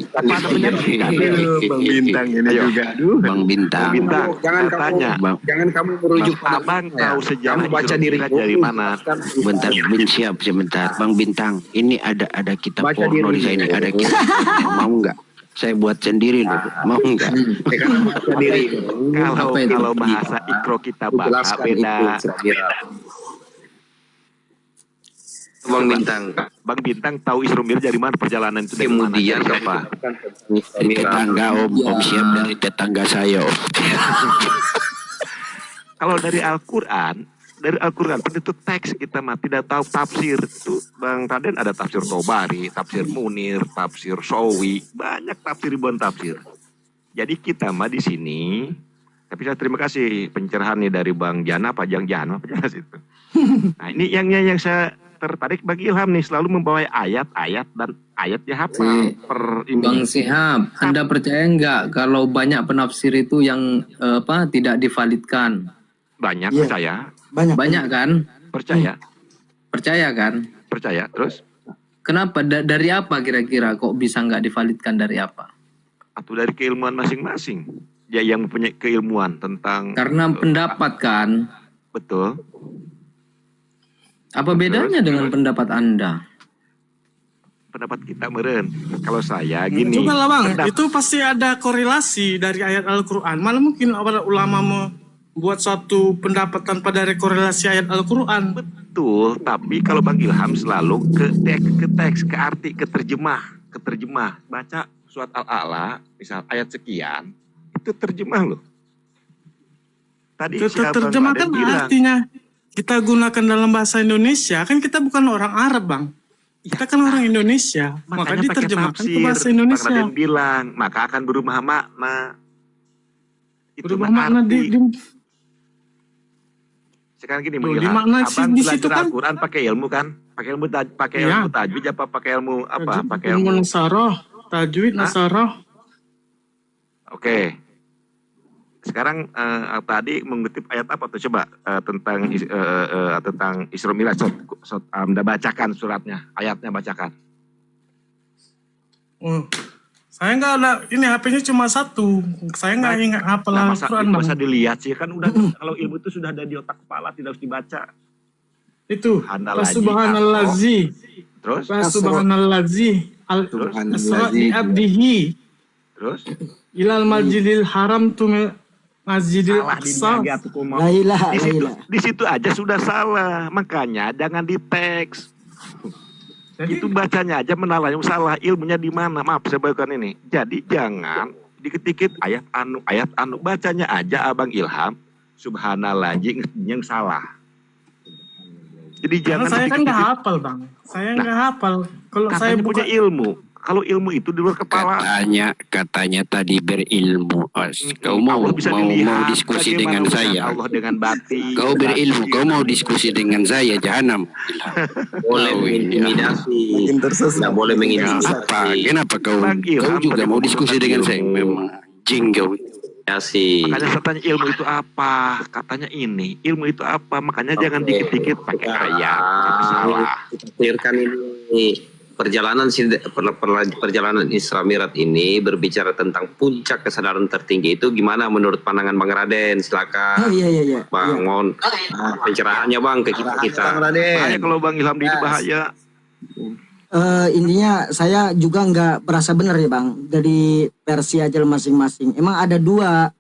Speaker 2: Bang Bintang ini juga.
Speaker 3: Bang Bintang.
Speaker 5: Bintang,
Speaker 4: Jangan
Speaker 5: saya tanya,
Speaker 4: Jangan kamu merujuk pada
Speaker 5: abang tahu sejarah
Speaker 4: Kamu baca
Speaker 5: Isra
Speaker 4: diri
Speaker 5: Mi'raj dari mana?
Speaker 3: Bentar, siap sebentar. Bang Bintang, ini ada kitab
Speaker 4: Baca
Speaker 3: porno di
Speaker 4: diri.
Speaker 3: sini. Ada kitab porno. Mau nggak? Saya buat sendiri loh. Mau nggak?
Speaker 4: Baca diri.
Speaker 5: Kalau
Speaker 8: Apa itu?
Speaker 5: kalau bahasa ikro kita baca
Speaker 4: Jelaskan
Speaker 5: beda.
Speaker 4: itu kira-kira.
Speaker 3: Bang Bintang.
Speaker 5: Bang Bintang tahu Isra Mi'raj dari mana, perjalanan itu dari mana?
Speaker 3: Kemudian
Speaker 5: Dari siapa?
Speaker 3: Dari tetangga Om siap dari tetangga saya Om.
Speaker 5: Kalau dari Al-Quran penutup teks kita mah tidak tahu tafsir. Itu Bang Raden ada tafsir Tobari, tafsir Munir, tafsir Sawi, banyak tafsir, ribuan tafsir. Jadi kita mah di sini, tapi saya terima kasih pencerahan nih dari Bang Jana, Pak Jana, apa jelas itu. Nah ini yang saya tertarik bagi Ilham nih, selalu membawa ayat-ayat dan ayatnya hafal per
Speaker 8: Bang
Speaker 5: ini.
Speaker 8: Sihab, Anda percaya enggak kalau banyak penafsir itu yang tidak divalidkan?
Speaker 5: Banyak
Speaker 1: Iya.
Speaker 5: percaya,
Speaker 8: Banyak kan?
Speaker 5: percaya,
Speaker 8: Percaya kan?
Speaker 5: percaya. Terus
Speaker 8: Kenapa? Dari apa kira-kira kok bisa nggak divalidkan dari apa?
Speaker 5: atau dari keilmuan masing-masing. Ya yang mempunyai keilmuan tentang
Speaker 8: Karena pendapat kan.
Speaker 5: betul.
Speaker 8: Apa bedanya dengan pendapat Anda?
Speaker 5: Pendapat kita meren. Kalau saya gini.
Speaker 6: Coba lah bang,
Speaker 5: pendapat-
Speaker 6: itu pasti ada korelasi dari ayat Al-Quran. Malah mungkin para ulama membuat suatu pendapat tanpa dari korelasi ayat Al-Quran.
Speaker 5: betul. Tapi kalau Bang Ilham selalu ke teks, ke arti, ke terjemah. Baca surat Al-A'la, misal ayat sekian, itu terjemah loh. Tadi siapa
Speaker 6: Terjemahkan
Speaker 5: Raden bilang,
Speaker 6: artinya kita gunakan dalam bahasa Indonesia. Kan kita bukan orang Arab bang. Kita kan orang Indonesia. Maka
Speaker 5: makanya pakai
Speaker 6: diterjemahkan ke
Speaker 5: tafsir.
Speaker 6: bahasa
Speaker 5: Bang
Speaker 6: Indonesia.
Speaker 5: Raden bilang, maka akan berubah makna. Itu
Speaker 6: Berubah
Speaker 5: mah
Speaker 6: makna
Speaker 5: arti.
Speaker 6: di
Speaker 5: Sekarang gini,
Speaker 6: Loh,
Speaker 5: Bang
Speaker 6: di
Speaker 5: Ilham,
Speaker 6: makna
Speaker 5: abang
Speaker 6: di
Speaker 5: belajar
Speaker 6: situ kan-
Speaker 5: Al-Quran pakai ilmu kan? Pakai ilmu
Speaker 6: Iya.
Speaker 5: tajwid apa pakai ilmu apa? Pakai
Speaker 6: ilmu
Speaker 5: ilmu
Speaker 6: Nasarah, tajwid
Speaker 5: Hah?
Speaker 6: Nasarah.
Speaker 5: Oke. Sekarang tadi mengutip ayat apa tuh coba tentang Isra Mi'raj. Anda bacakan suratnya, ayatnya bacakan.
Speaker 6: Oh, saya nggak ada, ini HP-nya cuma satu. Saya nggak ingat hafal Al-Quran, Bang.
Speaker 5: Masa dilihat sih kan udah kalau ilmu itu sudah ada di otak kepala, tidak harus dibaca.
Speaker 6: Itu Subhanallazi.
Speaker 5: Terus?
Speaker 6: Subhanallazi al-Isra bi abdihi.
Speaker 5: Terus?
Speaker 6: Ilal Masjidil Haram tu Masjidil
Speaker 5: Salah di
Speaker 6: Aqsa.
Speaker 5: niaga tuh, Komo.
Speaker 1: La ilaha
Speaker 5: Di situ,
Speaker 1: illallah.
Speaker 5: di situ aja sudah salah. Makanya jangan di teks.
Speaker 6: Jadi,
Speaker 5: Itu bacanya aja menalanya salah, ilmunya di mana? Maaf saya bacakan ini. Jadi jangan dikit-dikit ayat anu bacanya aja Abang Ilham subhanallahi yang salah. Jadi
Speaker 6: karena
Speaker 5: jangan
Speaker 6: saya kan nggak
Speaker 5: dikit-dikit.
Speaker 6: hafal, Bang. Saya nggak hafal. Kalau saya
Speaker 5: Katanya
Speaker 6: buka
Speaker 5: punya ilmu. Kalau ilmu itu di luar kepala.
Speaker 3: Katanya tadi berilmu. Kau mau
Speaker 5: Allah bisa dilihat
Speaker 3: diskusi
Speaker 5: bagaimana
Speaker 3: dengan
Speaker 5: urusan
Speaker 3: saya?
Speaker 5: Allah dengan batin.
Speaker 3: Kau berilmu, kau mau diskusi dengan saya, jahanam.
Speaker 10: Boleh mengintimidasi. Nggak boleh mengintimidasi.
Speaker 3: Apa? Kenapa kau
Speaker 5: Bang Ilham
Speaker 3: juga
Speaker 5: tadi
Speaker 3: mau diskusi dengan saya?
Speaker 5: ilmu.
Speaker 3: Memang jing kau.
Speaker 5: Makanya saya tanya ilmu itu apa? Katanya ini. Ilmu itu apa? Makanya jangan dikit-dikit pakai ayat. Itu salah.
Speaker 10: Kita clearkan ini. Perjalanan Isra Mi'raj ini berbicara tentang puncak kesadaran tertinggi itu gimana menurut pandangan Bang Raden? Silakan.
Speaker 1: Oh iya.
Speaker 10: Bang Mon, pencerahannya Bang ke kita.
Speaker 5: Bahaya kalau Bang Ilham ini bahaya.
Speaker 1: Intinya saya juga nggak berasa benar ya Bang, dari versi aja masing-masing. Emang ada dua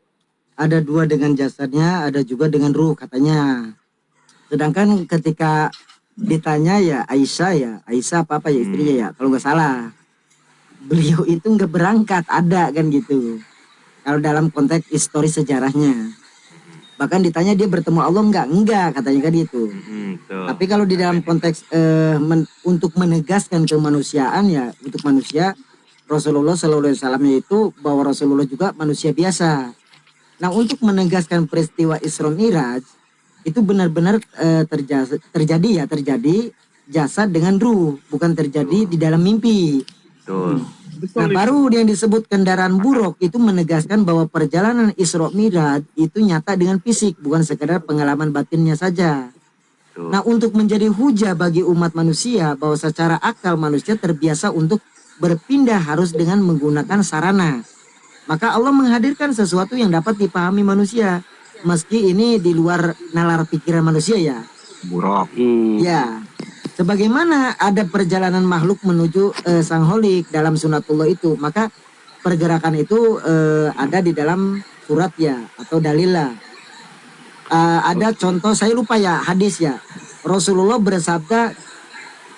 Speaker 1: dengan jasadnya, ada juga dengan ruh katanya. Sedangkan ketika ditanya ya Aisyah apa ya istrinya ya, kalau nggak salah beliau itu nggak berangkat, ada kan gitu. Kalau dalam konteks histori sejarahnya, bahkan ditanya dia bertemu Allah enggak katanya kan gitu. Tapi kalau di dalam konteks untuk menegaskan kemanusiaan ya, untuk manusia, Rasulullah SAW itu bahwa Rasulullah juga manusia biasa. Nah untuk menegaskan peristiwa Isra Mi'raj itu benar-benar terjadi jasad dengan ruh, bukan terjadi di dalam mimpi. Nah baru yang disebut kendaraan buruk itu menegaskan bahwa perjalanan Isra Mi'raj itu nyata dengan fisik, bukan sekedar pengalaman batinnya saja. Nah untuk menjadi hujah bagi umat manusia bahwa secara akal manusia terbiasa untuk berpindah harus dengan menggunakan sarana, maka Allah menghadirkan sesuatu yang dapat dipahami manusia, meski ini di luar nalar pikiran manusia ya.
Speaker 2: Buruk.
Speaker 1: Ya, sebagaimana ada perjalanan makhluk menuju Sang Holik dalam sunatullah itu, maka pergerakan itu ada di dalam surat ya atau dalillah. Ada contoh, saya lupa ya hadis ya. Rasulullah bersabda,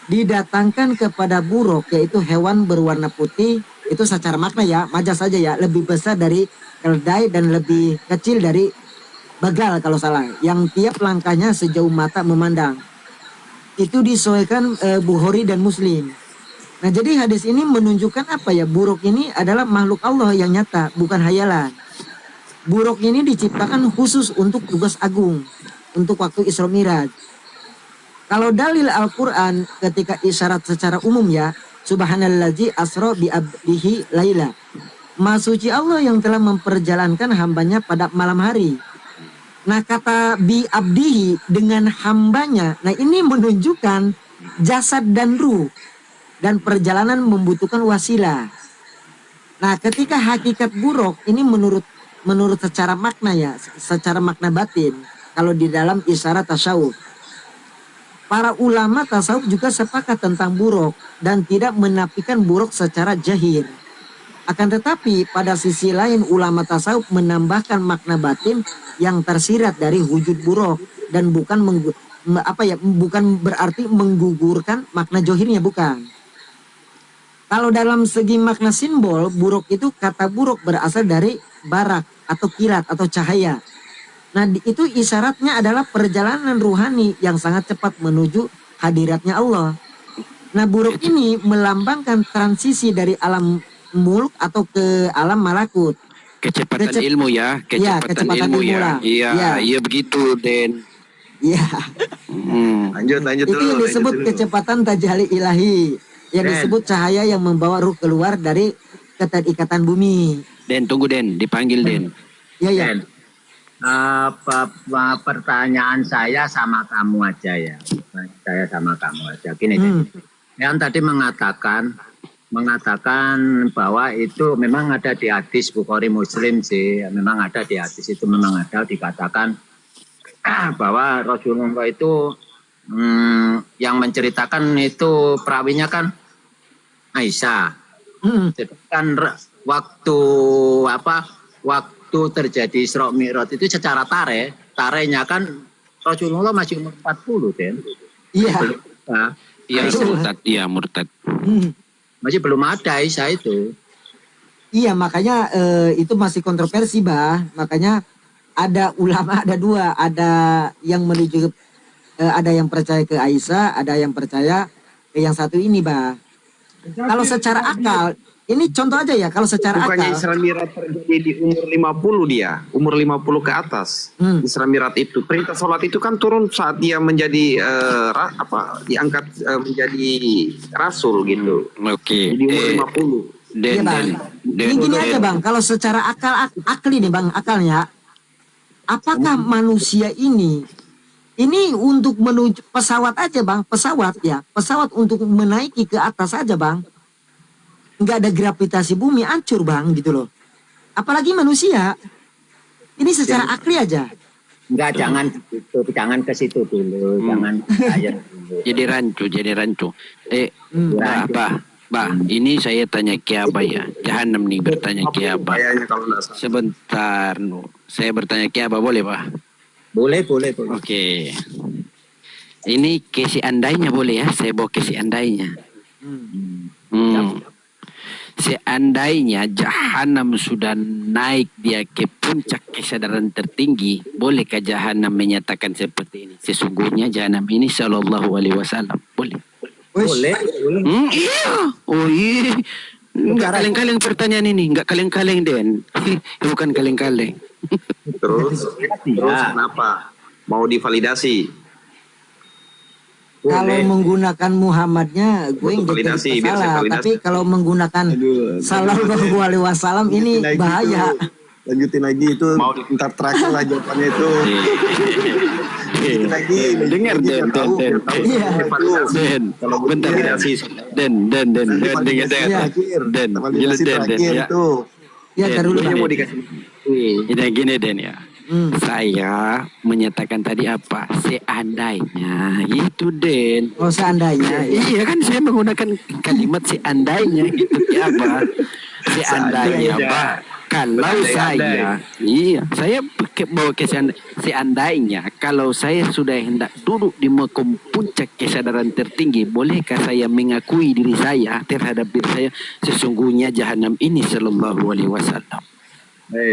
Speaker 1: didatangkan kepada buruk, yaitu hewan berwarna putih, itu secara makna ya, majaz saja ya, lebih besar dari keledai dan lebih kecil dari bagal kalau salah, yang tiap langkahnya sejauh mata memandang. Itu disesuaikan Bukhari dan Muslim. Nah jadi hadis ini menunjukkan apa ya, buruk ini adalah makhluk Allah yang nyata, bukan hayalan. Buruk ini diciptakan khusus untuk tugas agung, untuk waktu Isra Mi'raj. Kalau dalil Al-Quran ketika isyarat secara umum ya, Subhanallazi asra bi abdihi laila. Maha suci Allah yang telah memperjalankan hambanya pada malam hari. Nah kata bi abdihi dengan hambanya, nah ini menunjukkan jasad dan ruh, dan perjalanan membutuhkan wasilah. Nah ketika hakikat buruk ini menurut secara makna ya, secara makna batin, kalau di dalam isyarat tasawuf, para ulama tasawuf juga sepakat tentang buruk dan tidak menafikan buruk secara jahir. Akan tetapi pada sisi lain ulama tasawuf menambahkan makna batin yang tersirat dari wujud buruk dan bukan bukan berarti menggugurkan makna johirnya, bukan. Kalau dalam segi makna simbol, buruk itu, kata buruk berasal dari barak atau kilat atau cahaya. Nah itu isyaratnya adalah perjalanan ruhani yang sangat cepat menuju hadiratnya Allah. Nah buruk ini melambangkan transisi dari alam mulk atau ke alam malakut.
Speaker 3: Kecepatan ilmu ya, kecepatan ilmu ya. Iya begitu Den.
Speaker 1: Iya.
Speaker 2: Lanjut
Speaker 1: Itu
Speaker 2: dulu.
Speaker 1: yang disebut kecepatan tajalli ilahi, yang disebut cahaya yang membawa ruh keluar dari keterikatan bumi.
Speaker 3: Den, tunggu Den, dipanggil Den.
Speaker 1: Ya ya.
Speaker 7: Den, pertanyaan saya sama kamu aja ya. Saya sama kamu aja. Gini, Den. Yang tadi mengatakan bahwa itu memang ada di hadis Bukhari Muslim sih. Memang ada di hadis itu, memang ada dikatakan bahwa Rasulullah itu yang menceritakan itu perawinya kan Aisyah. Sedangkan waktu terjadi Isra Mi'raj itu secara tarenya kan Rasulullah masih umur 40, Den.
Speaker 1: Iya.
Speaker 7: Nah,
Speaker 3: Iya, murtad, iya murtad.
Speaker 7: masih belum ada Aisyah itu.
Speaker 1: Iya, makanya itu masih kontroversi, Bah. Makanya ada ulama, ada dua, ada yang menuju ada yang percaya ke Aisyah, ada yang percaya ke yang satu ini, Bah. Kalau secara akal, ini contoh aja ya, kalau secara
Speaker 10: Bukannya
Speaker 1: akal.
Speaker 10: Isra Mi'raj terjadi di umur 50 dia, umur 50 ke atas. Isra Mi'raj itu perintah sholat itu kan turun saat dia menjadi diangkat menjadi rasul gitu.
Speaker 3: Oke.
Speaker 10: Di umur 50.
Speaker 1: Iya, Bang. Ini gini aja, Bang, kalau secara akal nih, Bang, akalnya, apakah manusia ini untuk menuju pesawat aja, Bang, pesawat untuk menaiki ke atas aja, Bang, nggak ada gravitasi bumi, hancur, Bang, gitu loh. Apalagi manusia. Ini secara akli aja.
Speaker 7: Enggak, jangan ke situ dulu, jangan ayat dulu.
Speaker 3: Jadi rancu. Bah, ini saya tanya ke Abah ya. Jahanam nih bertanya ke Abah.
Speaker 10: Kayaknya kalau nggak salah.
Speaker 3: Sebentar, saya bertanya ke Abah, boleh, Pak?
Speaker 7: Boleh.
Speaker 3: Oke. Ini kesi andainya boleh ya, saya bawa kesi andainya. Seandainya Jahanam sudah naik dia ke puncak kesadaran tertinggi, bolehkah Jahanam menyatakan seperti ini? Sesungguhnya Jahanam ini Sallallahu Alaihi Wasallam. Boleh?
Speaker 7: Boleh.
Speaker 3: Iya. Oh iya. Enggak kaleng-kaleng pertanyaan ini, enggak kaleng-kaleng Den. Bukan kaleng-kaleng.
Speaker 10: Terus kenapa? Mau divalidasi?
Speaker 1: Kalau menggunakan Muhammadnya, gue nggak
Speaker 10: Validasi, biar saya
Speaker 1: salah.
Speaker 10: validasi.
Speaker 1: Tapi kalau menggunakan Sallallahu Alaihi Wasallam ini bahaya.
Speaker 2: Lanjutin lagi itu. Ntar terakhir lah jawabannya itu. Lanjutin lagi.
Speaker 3: Dengar Den.
Speaker 1: Iya.
Speaker 3: Den, bentar. Den,
Speaker 2: Validasi terakhir itu.
Speaker 1: Ya, dulu, Bang.
Speaker 10: Mau dikasih.
Speaker 3: Ini gini Den ya. Saya menyatakan tadi apa? Seandainya itu Den.
Speaker 1: Oh, seandainya. Ya.
Speaker 3: Iya kan saya menggunakan kalimat seandainya gitu ya Pak. Seandainya Pak. Kalau saya bawa ke seandainya kalau saya sudah hendak duduk di makom puncak kesadaran tertinggi, bolehkah saya mengakui diri saya terhadap diri saya sesungguhnya Jahanam ini Sallallahu Alaihi Wasallam?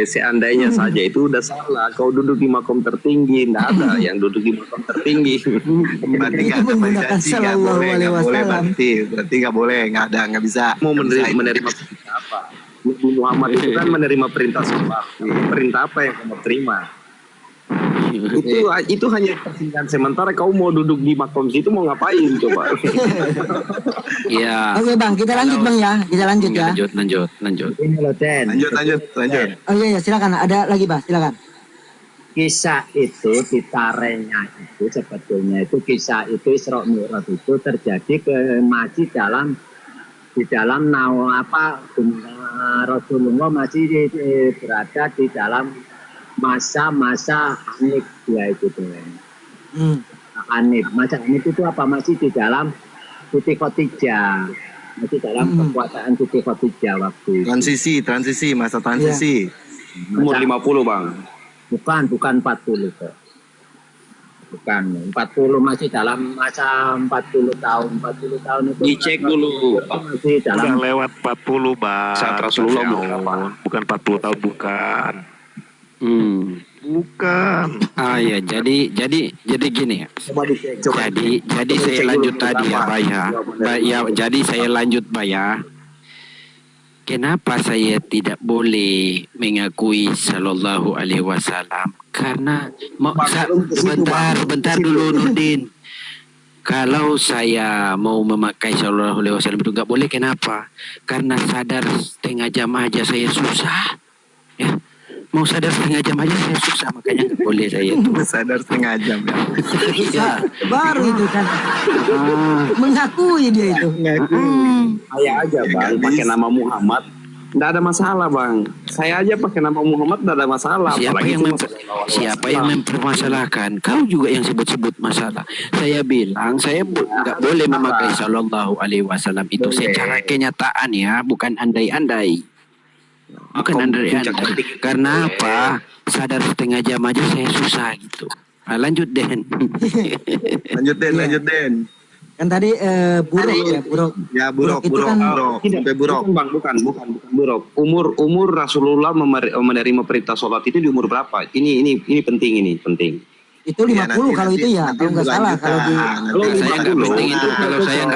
Speaker 10: Seandainya saja itu udah salah. Kau duduk di makom tertinggi, enggak ada yang duduk di makom tertinggi.
Speaker 2: Berarti nggak ada validasi, nggak boleh, berarti nggak boleh, nggak bisa.
Speaker 10: Mau menerima perintah apa? Nabi Muhammad itu kan menerima perintah sholat. Perintah apa yang kamu terima? Itu hanya persinggahan sementara. Kau mau duduk di makom situ mau ngapain coba?
Speaker 3: Iya.
Speaker 1: Oke, Bang, kita lanjut, Bang, ya. Kita lanjut ya.
Speaker 3: Lanjut.
Speaker 7: Ini loh, Den.
Speaker 2: Lanjut.
Speaker 1: Oh iya, silakan. Ada lagi, Bang, silakan.
Speaker 7: Kisah itu ditarenya itu sebetulnya itu kisah itu Isra Mi'raj itu terjadi masih di dalam Rasulullah masih berada di dalam masa-masa Hanif dia itu Hanif. Masa Hanif itu apa? Masih di dalam Siti Khadijah. Masih dalam kekuasaan Siti Khadijah waktu itu.
Speaker 2: Transisi, masa transisi.
Speaker 10: Umur 50 Bang.
Speaker 7: Bukan 40 kok. Bukan 40 masih dalam masa 40 tahun. 40 tahun itu
Speaker 10: Dicek dulu.
Speaker 7: masih
Speaker 5: Udah
Speaker 7: dalam
Speaker 5: lewat 40 Bang.
Speaker 10: Saat Rasulullah
Speaker 5: Bukan 40 tahun, bukan. Bukan.
Speaker 3: Ah ya, jadi gini ya.
Speaker 10: Coba dicek.
Speaker 3: Jadi saya lanjut tadi ya, Pak ya. Jadi saya lanjut, Pak ya. Kenapa saya tidak boleh mengakui Sallallahu Alaihi Wasallam? Karena bentar dulu Nurdin. Kalau saya mau memakai Sallallahu Alaihi Wasallam itu nggak boleh. Kenapa? Karena sadar setengah jam aja saya susah. mau sadar setengah jam aja saya susah, makanya nggak boleh saya itu.
Speaker 2: Sadar setengah jam ya.
Speaker 3: Iya.
Speaker 1: Baru itu kan. Mengakui dia itu.
Speaker 10: Saya aja bang pakai nama Muhammad, nggak ada masalah bang. Saya aja pakai nama Muhammad nggak ada masalah.
Speaker 3: Siapa yang mempermasalahkan? Kau juga yang sebut-sebut masalah. Saya bilang saya nggak boleh memakai Sallallahu Alaihi Wasallam itu secara kenyataan ya, bukan andai-andai. Bukan andai-andai. Karena apa? Sadar setengah jam aja saya susah gitu. Nah, lanjut Den.
Speaker 2: Lanjut Den.
Speaker 1: Kan tadi buruk ya, buruk.
Speaker 2: Ya buruk.
Speaker 10: Tidak,
Speaker 2: buruk.
Speaker 10: Bang, bukan buruk. Umur Rasulullah menerima perintah sholat itu di umur berapa? Ini penting.
Speaker 1: Itu 50 kalau itu ya, kalau nggak salah. Kalau di
Speaker 3: Saya nggak penting itu. Kalau saya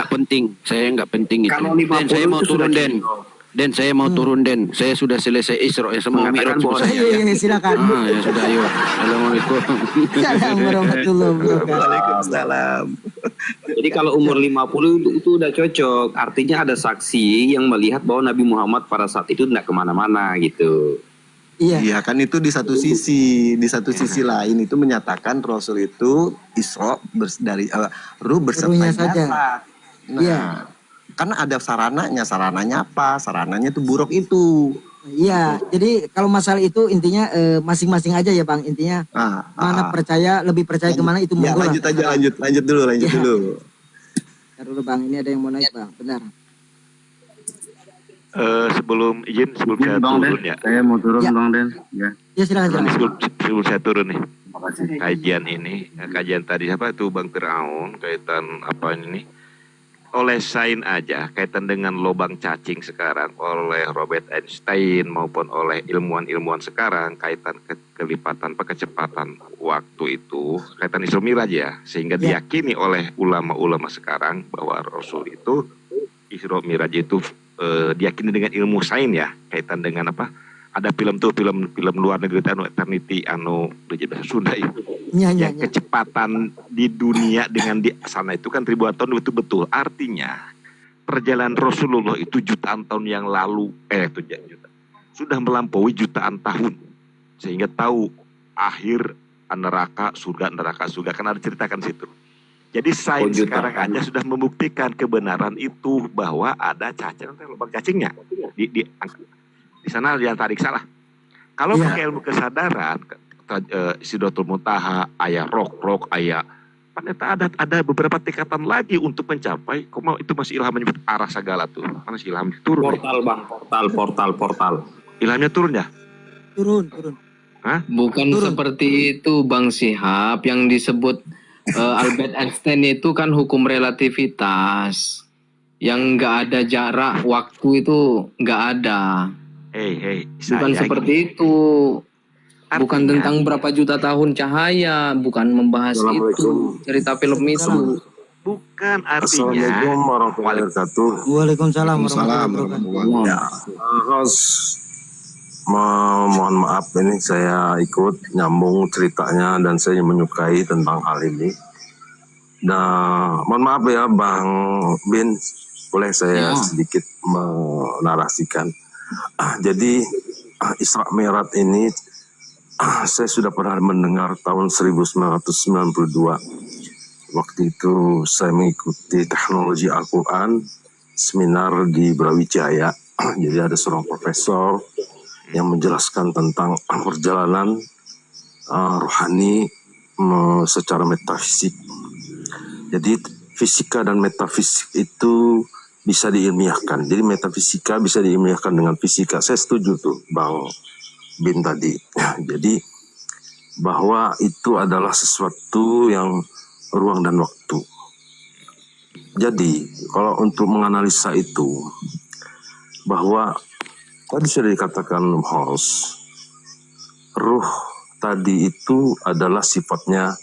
Speaker 3: nggak penting, itu.
Speaker 10: Kalau
Speaker 3: Den, saya mau
Speaker 10: itu
Speaker 3: turun
Speaker 10: sudah
Speaker 3: Den. Den, saya mau turun Den. Saya sudah selesai Isra, semua Mi'raj saya.
Speaker 1: Iya, silakan.
Speaker 3: Ya sudah, ayo. Assalamualaikum.
Speaker 1: Assalamualaikum warahmatullahi wabarakatuh.
Speaker 2: Waalaikumsalam.
Speaker 10: Jadi kalau umur 50 itu udah cocok. Artinya ada saksi yang melihat bahwa Nabi Muhammad pada saat itu tidak kemana-mana gitu.
Speaker 1: Iya.
Speaker 2: Iya kan itu di satu sisi, lain itu menyatakan Rasul itu Isra dari ruh berserta
Speaker 1: Ruhnya saja.
Speaker 2: jasad. Nah,
Speaker 1: Iya.
Speaker 2: kan ada sarananya apa? Sarananya itu buruk itu.
Speaker 1: Iya, jadi kalau masalah itu intinya masing-masing aja ya Bang. Intinya mana percaya, lebih percaya kemana itu
Speaker 2: Ya,
Speaker 1: monggo lah.
Speaker 2: lanjut dulu.
Speaker 1: Ntar dulu Bang, ini ada yang mau naik Bang, benar.
Speaker 5: Sebelum saya turun ya.
Speaker 11: Saya mau turun
Speaker 1: Ya.
Speaker 11: Bang Den. Ya.
Speaker 1: Ya silakan.
Speaker 5: Sebelum saya turun nih.
Speaker 11: Terima kasih.
Speaker 5: Kajian tadi siapa itu Bang Firaun kaitan apa ini? Oleh sains aja kaitan dengan lubang cacing sekarang oleh Robert Einstein maupun oleh ilmuwan-ilmuwan sekarang kaitan kelipatan kecepatan waktu itu kaitan Isra Mi'raj ya, sehingga diyakini oleh ulama-ulama sekarang bahwa Rasul itu Isra Mi'raj itu diyakini dengan ilmu sains ya, kaitan dengan apa? Ada film luar negeri Eternity di bahasa Sunda itu.
Speaker 1: Ya.
Speaker 5: Kecepatan di dunia dengan di sana itu kan ribuan tahun itu betul. Artinya perjalanan Rasulullah itu jutaan tahun yang lalu sudah melampaui jutaan tahun, sehingga tahu akhir neraka surga kan ada ceritakan situ. Jadi sains sekarang aja sudah membuktikan kebenaran itu bahwa ada lubang cacingnya di sana yang tarik salah. Kalau pakai ilmu kesadaran, Sidratul Muntaha, ayah rock, ayah ternyata ada beberapa tingkatan lagi untuk mencapai. Itu masih ilham menyebut arah segala tuh. Mana sih ilham turun?
Speaker 10: Portal.
Speaker 5: Ilhamnya turun ya?
Speaker 1: Turun.
Speaker 5: Hah?
Speaker 8: Bukan seperti itu Bang Syihab, yang disebut Albert Einstein itu kan hukum relativitas. Yang nggak ada jarak waktu itu nggak ada. Bukan seperti itu. Bukan tentang berapa juta tahun cahaya, bukan membahas itu, cerita film itu.
Speaker 5: Bukan artinya.
Speaker 11: Assalamualaikum warahmatullahi wabarakatuh.
Speaker 1: Waalaikumsalam warahmatullahi wabarakatuh.
Speaker 11: Mohon maaf ini saya ikut nyambung ceritanya dan saya menyukai tentang hal ini. Nah, mohon maaf ya Bang Bin, boleh saya sedikit menarasikan. Jadi Isra Mi'raj ini saya sudah pernah mendengar tahun 1992. Waktu itu saya mengikuti teknologi Al-Quran seminar di Brawijaya. Jadi ada seorang profesor yang menjelaskan tentang perjalanan rohani secara metafisik. Jadi fisika dan metafisik itu bisa diilmiahkan. Jadi metafisika bisa diilmiahkan dengan fisika. Saya setuju tuh Bang Bin tadi. Jadi bahwa itu adalah sesuatu yang ruang dan waktu. Jadi kalau untuk menganalisa itu bahwa tadi sudah dikatakan House, ruh tadi itu adalah sifatnya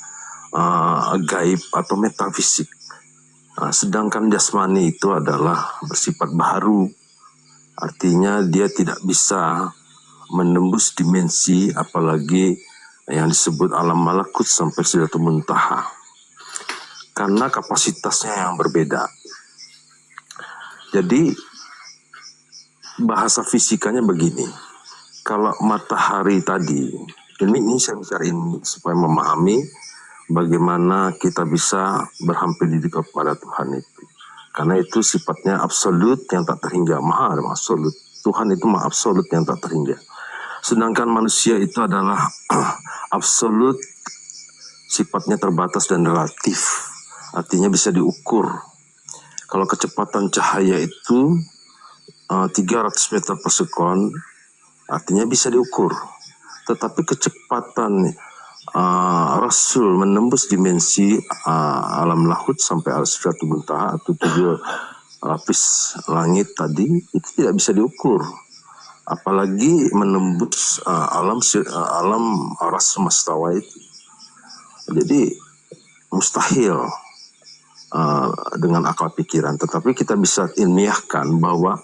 Speaker 11: gaib atau metafisik. Sedangkan jasmani itu adalah bersifat baharu, artinya dia tidak bisa menembus dimensi apalagi yang disebut alam malakut sampai Sidratul Muntaha karena kapasitasnya yang berbeda. Jadi bahasa fisikanya begini, kalau matahari tadi, ini saya bicara ini supaya memahami bagaimana kita bisa berhampir diri kepada Tuhan itu. Karena itu sifatnya absolut yang tak terhingga, maha absolut. Tuhan itu maha absolut yang tak terhingga. Sedangkan manusia itu adalah absolut, sifatnya terbatas dan relatif. Artinya bisa diukur. Kalau kecepatan cahaya itu 300 meter per sekon, artinya bisa diukur. Tetapi kecepatan Rasul menembus dimensi alam lahut sampai al-Sidratul Muntaha atau 7 lapis langit tadi, itu tidak bisa diukur. Apalagi menembus alam aras semastawa itu. Jadi mustahil dengan akal pikiran. Tetapi kita bisa ilmiahkan bahwa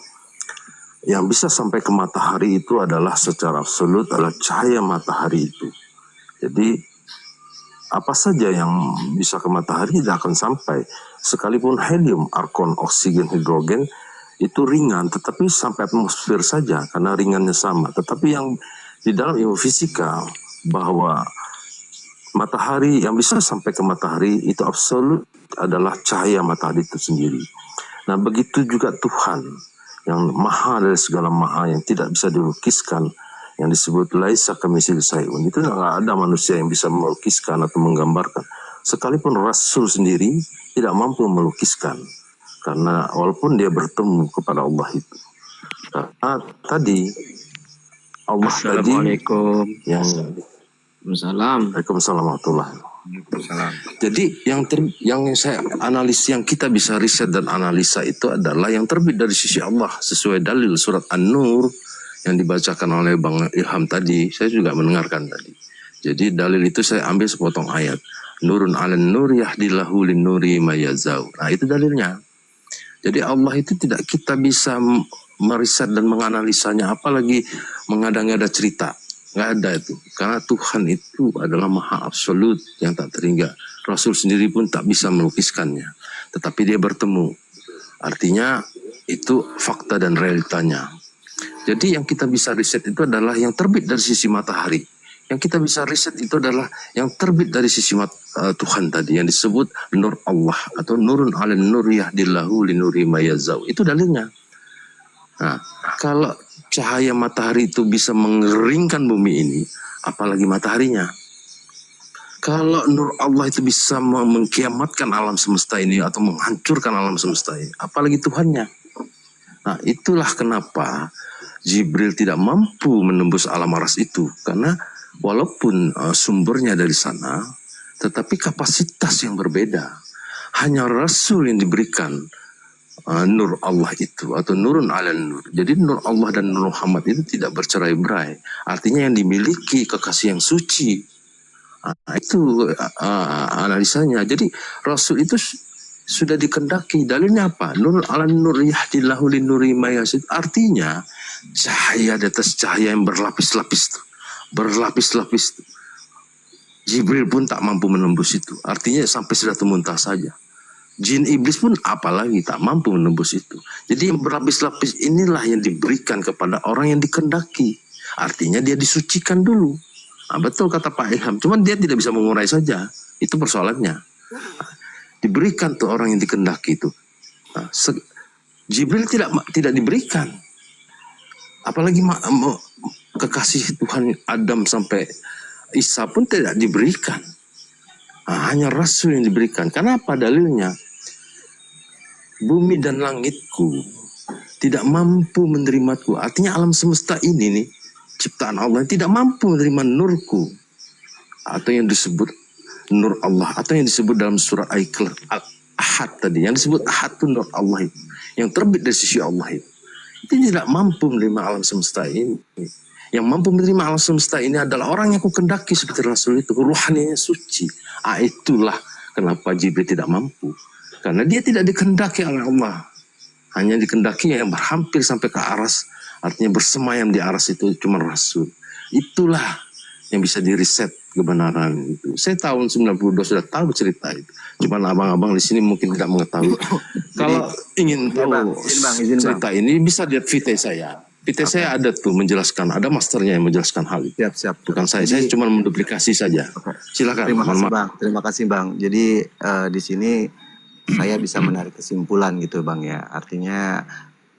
Speaker 11: yang bisa sampai ke matahari itu adalah secara absolut adalah cahaya matahari itu. Jadi apa saja yang bisa ke matahari tidak akan sampai. Sekalipun helium, argon, oksigen, hidrogen itu ringan, tetapi sampai atmosfer saja karena ringannya sama. Tetapi yang di dalam ilmu fisika bahwa matahari yang bisa sampai ke matahari itu absolut adalah cahaya matahari itu sendiri. Nah begitu juga Tuhan yang maha dari segala maha, yang tidak bisa dilukiskan, yang disebut laisa kamitslihi syai'un. Itu nggak ada manusia yang bisa melukiskan atau menggambarkan. Sekalipun Rasul sendiri tidak mampu melukiskan, karena walaupun dia bertemu kepada Allah itu. Tadi Allah tadi yang Waalaikumsalam warahmatullahi wabarakatuh. Jadi yang saya analis, yang kita bisa riset dan analisa itu adalah yang terbit dari sisi Allah sesuai dalil surat An-Nur yang dibacakan oleh Bang Ilham tadi. Saya juga mendengarkan tadi. Jadi dalil itu saya ambil sepotong ayat. Nurun 'alan nur yahdillahu lin-nuri mayazau. Nah, itu dalilnya. Jadi Allah itu tidak kita bisa meriset dan menganalisanya, apalagi mengada-ngada cerita. Nggak ada itu. Karena Tuhan itu adalah maha absolut yang tak terhingga. Rasul sendiri pun tak bisa melukiskannya. Tetapi dia bertemu. Artinya itu fakta dan realitanya. Jadi yang kita bisa riset itu adalah yang terbit dari sisi matahari. Yang kita bisa riset itu adalah yang terbit dari sisi Tuhan tadi. Yang disebut nur Allah. Atau nurun 'alan nur yahdillahu linuri mayazau. Itu dalilnya. Nah, kalau cahaya matahari itu bisa mengeringkan bumi ini, apalagi mataharinya. Kalau nur Allah itu bisa mengkiamatkan alam semesta ini atau menghancurkan alam semesta ini, apalagi Tuhannya. Nah, itulah kenapa Jibril tidak mampu menembus alam aras itu, karena walaupun sumbernya dari sana, tetapi kapasitas yang berbeda. Hanya Rasul yang diberikan nur Allah itu atau nurun 'alan nur. Jadi nur Allah dan nur Muhammad itu tidak bercerai-berai. Artinya yang dimiliki kekasih yang suci. Itu analisanya. Jadi Rasul itu sudah dikendaki. Dalilnya apa? Nur 'alan nur yahdillahu linuri mayasid. Artinya cahaya di atas cahaya yang berlapis-lapis. Berlapis-lapis. Jibril pun tak mampu menembus itu. Artinya sampai Sidratul Muntaha saja. Jin iblis pun apalagi tak mampu menembus itu. Jadi yang berlapis-lapis inilah yang diberikan kepada orang yang dikendaki. Artinya dia disucikan dulu. Nah, betul kata Pak Ilham. Cuman dia tidak bisa mengurai saja. Itu persoalannya. Nah, diberikan tuh orang yang dikendaki itu. Nah, Jibril tidak diberikan. Apalagi kekasih Tuhan Adam sampai Isa pun tidak diberikan. Nah, hanya Rasul yang diberikan. Karena apa dalilnya? Bumi dan langitku tidak mampu menerimaku. Artinya alam semesta ini nih, ciptaan Allah tidak mampu menerima nurku. Atau yang disebut nur Allah. Atau yang disebut dalam surat Al-Ahad tadi. Yang disebut Ahad itu nur Allah itu. Yang terbit dari sisi Allah itu. Itu tidak mampu menerima alam semesta ini. Yang mampu menerima alam semesta ini adalah orang yang aku kendaki seperti Rasul itu. Ruhaninya suci. Itulah kenapa Jibril tidak mampu. Karena dia tidak dikendaki oleh Allah. Hanya dikendaki yang berhampir sampai ke aras. Artinya bersemayam di aras itu cuma Rasul. Itulah yang bisa diriset kebenaran itu. Saya tahun 92 sudah tahu cerita itu. Cuma abang-abang di sini mungkin tidak mengetahui. Kalau ingin tahu cerita ini bisa lihat VT saya. PT saya ada tuh menjelaskan, ada masternya yang menjelaskan hal itu.
Speaker 2: Siap.
Speaker 11: Bukan saya cuma menduplikasi saja. Silakan.
Speaker 2: Terima kasih Bang. Jadi di sini saya bisa menarik kesimpulan gitu Bang ya. Artinya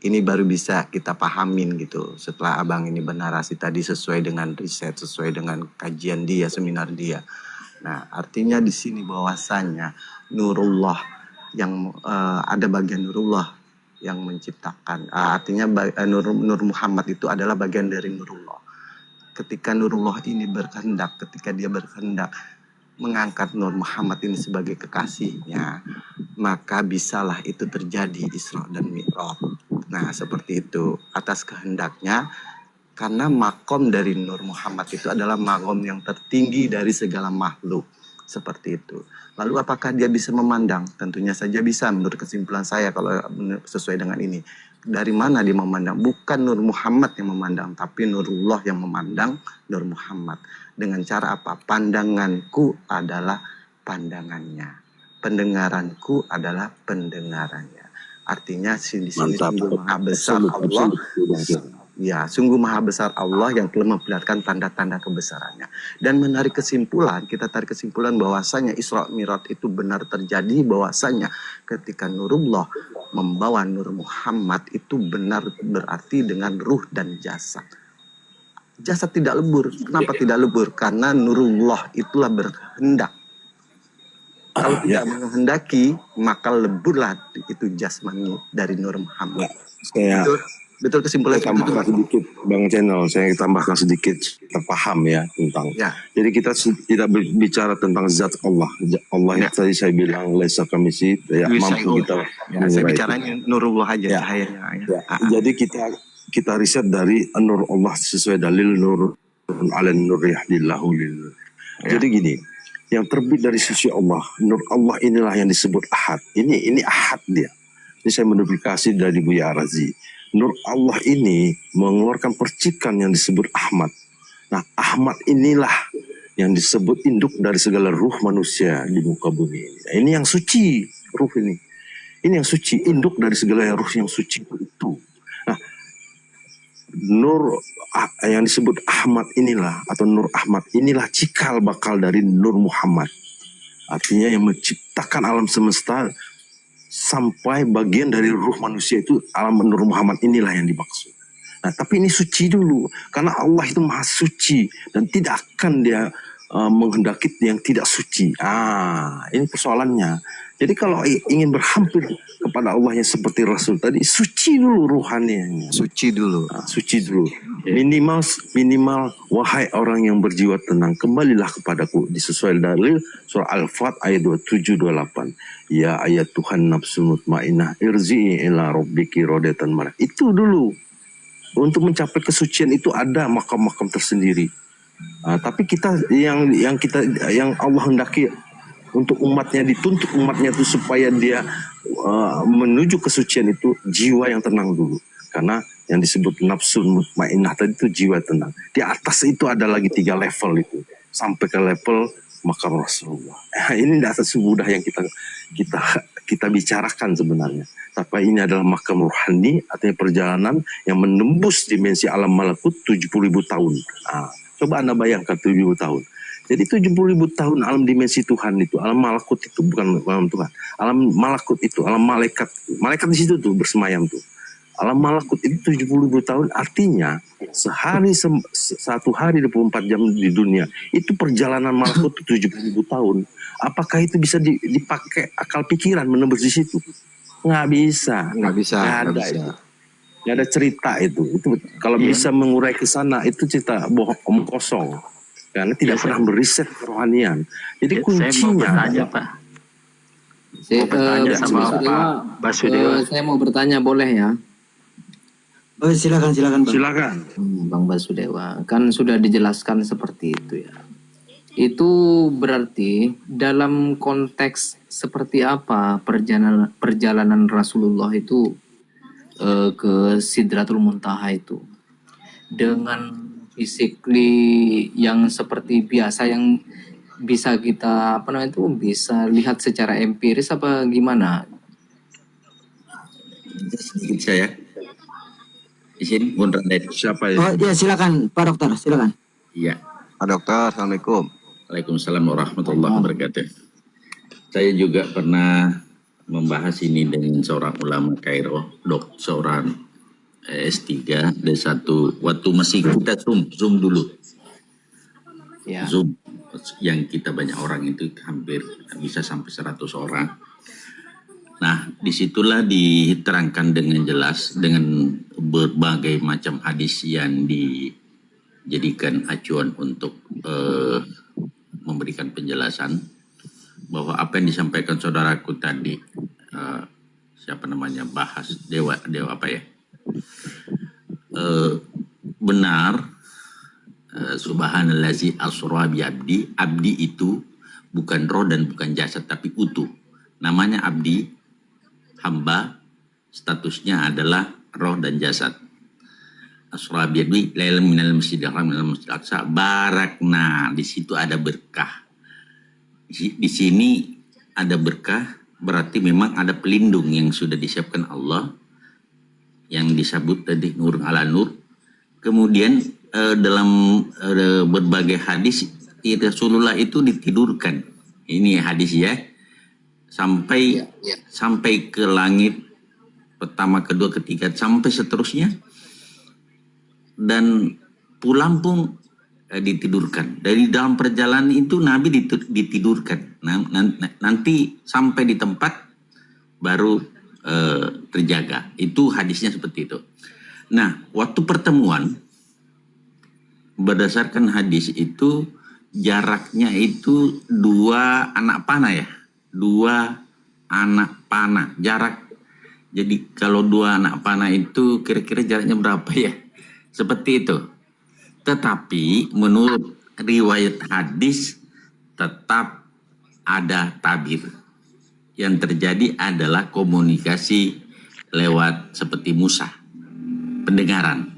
Speaker 2: ini baru bisa kita pahamin gitu. Setelah Abang ini bernarasi tadi sesuai dengan riset, sesuai dengan kajian dia, seminar dia. Nah, artinya di sini bahwasanya Nurullah yang ada bagian Nurullah yang menciptakan. Artinya Nur Muhammad itu adalah bagian dari Nurullah. Ketika Nurullah ini berkehendak, ketika dia berkehendak mengangkat Nur Muhammad ini sebagai kekasihnya, maka bisalah itu terjadi Isra dan Mi'raj. Nah, seperti itu atas kehendaknya, karena makom dari Nur Muhammad itu adalah makom yang tertinggi dari segala makhluk. Seperti itu. Lalu apakah dia bisa memandang? Tentunya saja bisa menurut kesimpulan saya kalau sesuai dengan ini. Dari mana dia memandang? Bukan Nur Muhammad yang memandang, tapi Nurullah yang memandang Nur Muhammad. Dengan cara apa? Pandanganku adalah pandangannya. Pendengaranku adalah pendengarannya. Artinya di sini sungguh maha besar Allah. Ya, sungguh maha besar Allah yang telah memperlihatkan tanda-tanda kebesarannya. Dan kita tarik kesimpulan bahwasanya Isra Mi'raj itu benar terjadi, bahwasanya ketika Nurullah membawa Nur Muhammad itu benar berarti dengan ruh dan jasad. Jasad tidak lebur. Kenapa tidak lebur? Karena Nurullah itulah berkehendak. Kalau tidak menghendaki, maka leburlah itu jasmani dari Nur Muhammad. Betul kesimpulan
Speaker 11: saya tambahkan sedikit Bang Channel, saya tambahkan sedikit terpaham ya tentang. Jadi kita tidak bicara tentang zat Allah. Allah yang tadi saya bilang laisa kamisi, ya mampu kita.
Speaker 2: Saya bicaranya Nurullah aja cahayanya.
Speaker 11: Jadi kita riset dari Nur Allah sesuai dalil Nur ala nur yahdillahu lil. Jadi gini, yang terbit dari sisi Allah, Nur Allah inilah yang disebut Ahad. Ini Ahad dia. Ini saya menduplikasi dari Buya Arazi. Nur Allah ini mengeluarkan percikan yang disebut Ahmad. Nah, Ahmad inilah yang disebut induk dari segala ruh manusia di muka bumi ini. Nah, ini yang suci, ruh ini. Ini yang suci, induk dari segala ruh yang suci itu. Nah, Nur yang disebut Ahmad inilah, atau Nur Ahmad inilah cikal bakal dari Nur Muhammad. Artinya yang menciptakan alam semesta sampai bagian dari ruh manusia itu alam Nur Muhammad inilah yang dimaksud. Nah, tapi ini suci dulu, karena Allah itu maha suci dan tidak akan dia menghendaki yang tidak suci. Ini persoalannya. Jadi kalau ingin berhampir kepada Allah yang seperti Rasul tadi, suci dulu ruhaninya.
Speaker 2: Suci dulu.
Speaker 11: Suci dulu. Minimal wahai orang yang berjiwa tenang, kembalilah kepadaku. Disesuai dalil surah Al-Fat ayat 27-28. Ya ayat Tuhan nafsul mutmainnah irji'i ila rabbiki radatan marah. Itu dulu. Untuk mencapai kesucian itu ada makam-makam tersendiri. Tapi kita yang Allah hendaki untuk umatnya, dituntut umatnya itu supaya dia menuju kesucian itu jiwa yang tenang dulu. Karena yang disebut nafsul mutmainnah tadi itu jiwa tenang. Di atas itu ada lagi 3 level itu. Sampai ke level makam Rasulullah. Ini tidak semudah yang kita bicarakan sebenarnya. Tapi ini adalah makam ruhani, artinya perjalanan yang menembus dimensi alam malakut 70.000 tahun. Coba Anda bayangkan 70.000 tahun. Jadi 70.000 tahun alam dimensi Tuhan itu, alam malakut itu bukan alam Tuhan. Alam malakut itu, alam malaikat. Malaikat di situ tuh bersemayam tuh. Alam malakut itu 70.000 tahun, artinya satu hari 24 jam di dunia. Itu perjalanan malakut 70.000 tahun. Apakah itu bisa dipakai akal pikiran menembus di situ? Nggak bisa. Nggak ada cerita itu. Kalau bisa mengurai ke sana, itu cerita bohong kosong. Karena tidak pernah beriset kerohanian. Jadi kuncinya
Speaker 8: saya mau bertanya boleh ya?
Speaker 1: Oh, silakan Bang.
Speaker 8: Bang Basudewa, kan sudah dijelaskan seperti itu ya. Itu berarti dalam konteks seperti apa perjalanan Rasulullah itu ke Sidratul Muntaha itu dengan physically yang seperti biasa yang bisa kita bisa lihat secara empiris apa gimana?
Speaker 2: Saya
Speaker 12: Izin, Bung Raden.
Speaker 11: Siapa ya?
Speaker 1: Oh ya silakan Pak Dokter, silakan.
Speaker 12: Iya.
Speaker 2: Pak Dokter, Assalamualaikum.
Speaker 12: Waalaikumsalam warahmatullahi wabarakatuh. Saya juga pernah membahas ini dengan seorang ulama Kairo, seorang S3, dan satu waktu masih kita zoom dulu.
Speaker 8: Ya.
Speaker 12: Zoom yang kita banyak orang itu hampir bisa sampai 100 orang. Nah, disitulah diterangkan dengan jelas dengan berbagai macam hadis yang dijadikan acuan untuk memberikan penjelasan bahwa apa yang disampaikan saudaraku tadi, siapa namanya, bahas dewa apa ya, benar. Subhanallazi asra bi abdi itu bukan roh dan bukan jasad tapi utuh. Namanya abdi, hamba, statusnya adalah roh dan jasad. Asra bi abdi lailan minal masjidil haram minal masjidil aqsa barakna. Di situ ada berkah. Di sini ada berkah, berarti memang ada pelindung yang sudah disiapkan Allah yang disebut tadi nur ala nur. Kemudian dalam berbagai hadis Rasulullah itu ditidurkan. Ini hadis ya. Sampai ke langit pertama, kedua, ketiga, sampai seterusnya. Dan pulang pun ditidurkan. Dari dalam perjalanan itu Nabi ditidurkan. Nanti sampai di tempat baru terjaga. Itu hadisnya seperti itu. Nah, waktu pertemuan berdasarkan hadis itu jaraknya itu 2 anak panah ya, 2 anak panah jarak. Jadi kalau 2 anak panah itu kira-kira jaraknya berapa ya? Seperti itu. Tetapi menurut riwayat hadis tetap ada tabir. Yang terjadi adalah komunikasi lewat seperti Musa, pendengaran.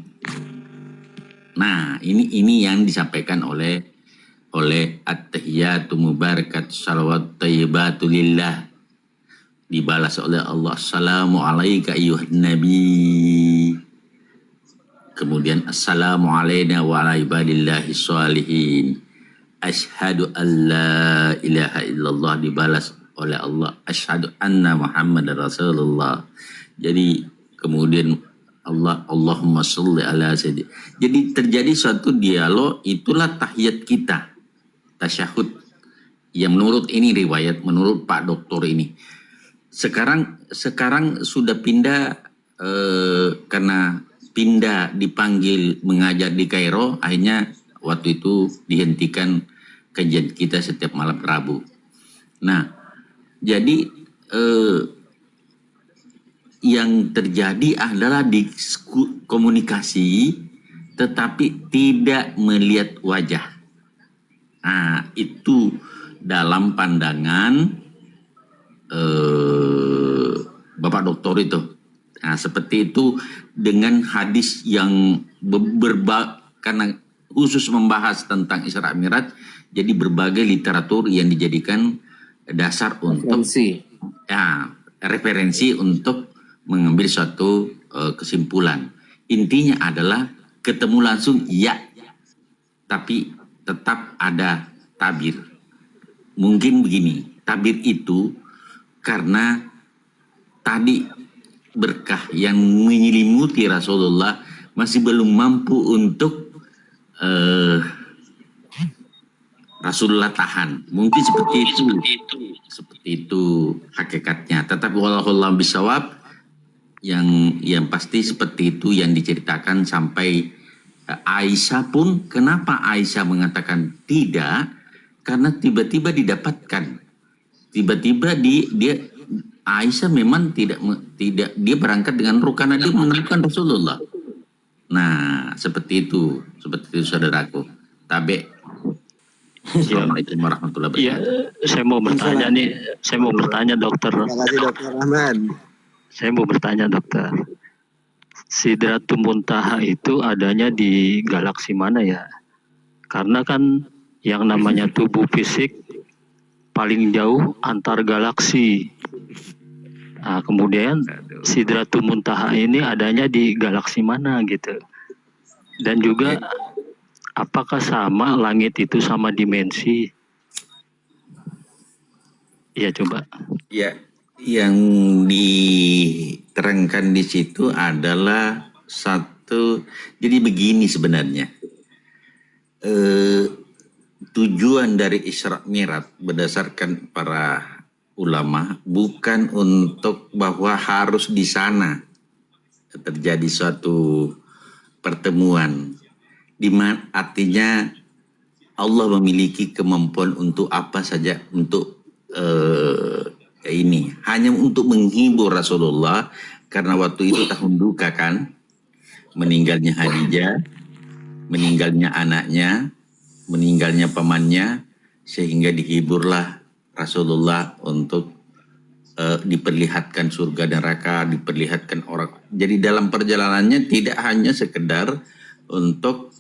Speaker 12: Nah, ini yang disampaikan oleh at-tahiyatu mubarakat salawat thayyibatu lillah, dibalas oleh Allah, assalamu alayka ayyuhan nabi, kemudian assalamu alayna wa ala ibadillahi sholihin, asyhadu an la ilaha illallah, dibalas oleh Allah, asyhadu anna muhammadar rasulullah. Jadi kemudian Allahumma sholli ala sayyidina. Jadi terjadi suatu dialog, itulah tahiyat kita, tasyahud. Yang menurut ini riwayat, menurut Pak Dokter ini. Sekarang sudah pindah karena pindah dipanggil mengajar di Kairo, akhirnya waktu itu dihentikan kajian kita setiap malam Rabu. Nah, jadi yang terjadi adalah komunikasi tetapi tidak melihat wajah. Nah, itu dalam pandangan Bapak Dokter itu. Nah, seperti itu dengan hadis yang karena khusus membahas tentang Isra Mi'raj, jadi berbagai literatur yang dijadikan dasar untuk referensi untuk mengambil suatu kesimpulan. Intinya adalah ketemu langsung ya, tapi tetap ada tabir. Mungkin begini, tabir itu karena tadi berkah yang menyelimuti Rasulullah masih belum mampu untuk Rasulullah tahan. Mungkin seperti itu hakikatnya. Tetapi wallahu bisawab, yang pasti seperti itu yang diceritakan sampai Aisyah pun. Kenapa Aisyah mengatakan tidak? Karena tiba-tiba didapatkan, tiba-tiba dia Aisyah memang tidak dia berangkat dengan ruh karena dia menemukan Rasulullah. Nah, seperti itu saudaraku. Tabe. Assalamualaikum warahmatullahi wabarakatuh.
Speaker 13: Iya, saya mau bertanya dokter.
Speaker 2: Terima kasih Dokter Rahman.
Speaker 13: Saya mau bertanya dokter, Sidratul Muntaha itu adanya di galaksi mana ya? Karena kan yang namanya tubuh fisik paling jauh antar galaksi. Nah, kemudian Sidratul Muntaha ini adanya di galaksi mana gitu. Dan juga apakah sama langit itu sama dimensi? Ya coba.
Speaker 12: Ya, yang diterangkan di situ adalah satu. Jadi begini sebenarnya. Tujuan dari Isra Mi'raj berdasarkan para ulama bukan untuk bahwa harus di sana terjadi suatu pertemuan, di mana artinya Allah memiliki kemampuan untuk apa saja untuk ini hanya untuk menghibur Rasulullah karena waktu itu tahun duka kan, meninggalnya Khadijah, meninggalnya anaknya, meninggalnya pamannya, sehingga dihiburlah Rasulullah untuk diperlihatkan surga dan neraka, diperlihatkan orang. Jadi dalam perjalanannya tidak hanya sekedar untuk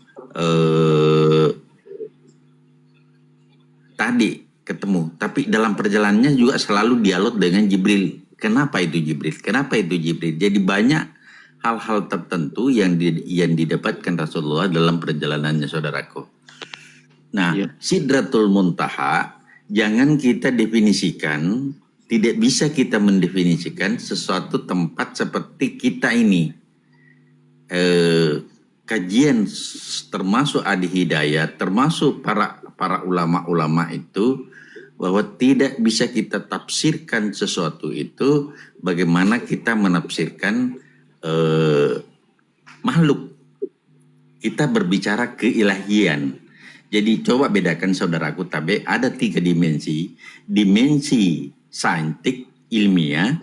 Speaker 12: tadi ketemu, tapi dalam perjalanannya juga selalu dialog dengan Jibril. Kenapa itu Jibril? Kenapa itu Jibril? Jadi banyak hal-hal tertentu yang didapatkan Rasulullah dalam perjalanannya, saudaraku. Nah, Sidratul Muntaha jangan kita definisikan, tidak bisa kita mendefinisikan sesuatu tempat seperti kita ini. Kajian termasuk Adi Hidayat, termasuk para ulama-ulama itu, bahwa tidak bisa kita tafsirkan sesuatu itu bagaimana kita menafsirkan makhluk. Kita berbicara keilahian. Jadi coba bedakan saudaraku Tabe, ada 3 dimensi. Dimensi saintik ilmiah,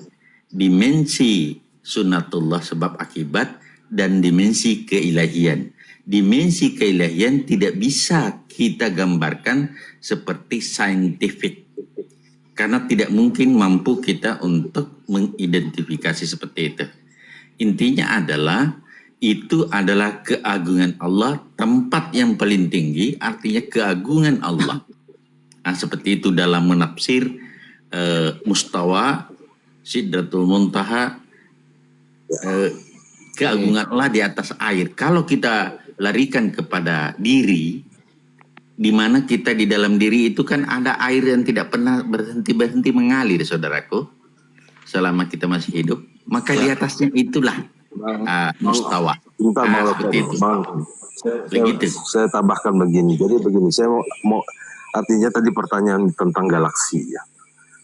Speaker 12: dimensi sunatullah sebab akibat, dan dimensi keilahian. Dimensi keilahian tidak bisa kita gambarkan seperti saintifik. Karena tidak mungkin mampu kita untuk mengidentifikasi seperti itu. Intinya adalah itu adalah keagungan Allah, tempat yang paling tinggi, artinya keagungan Allah. Nah, seperti itu dalam menafsir mustawa, Sidratul Muntaha, keagungan Allah di atas air. Kalau kita larikan kepada diri, di mana kita di dalam diri itu kan ada air yang tidak pernah berhenti mengalir, saudaraku, selama kita masih hidup. Maka di atasnya itulah mustawa. Seperti itu.
Speaker 11: Saya tambahkan begini. Jadi begini, saya mau artinya tadi pertanyaan tentang galaksi ya.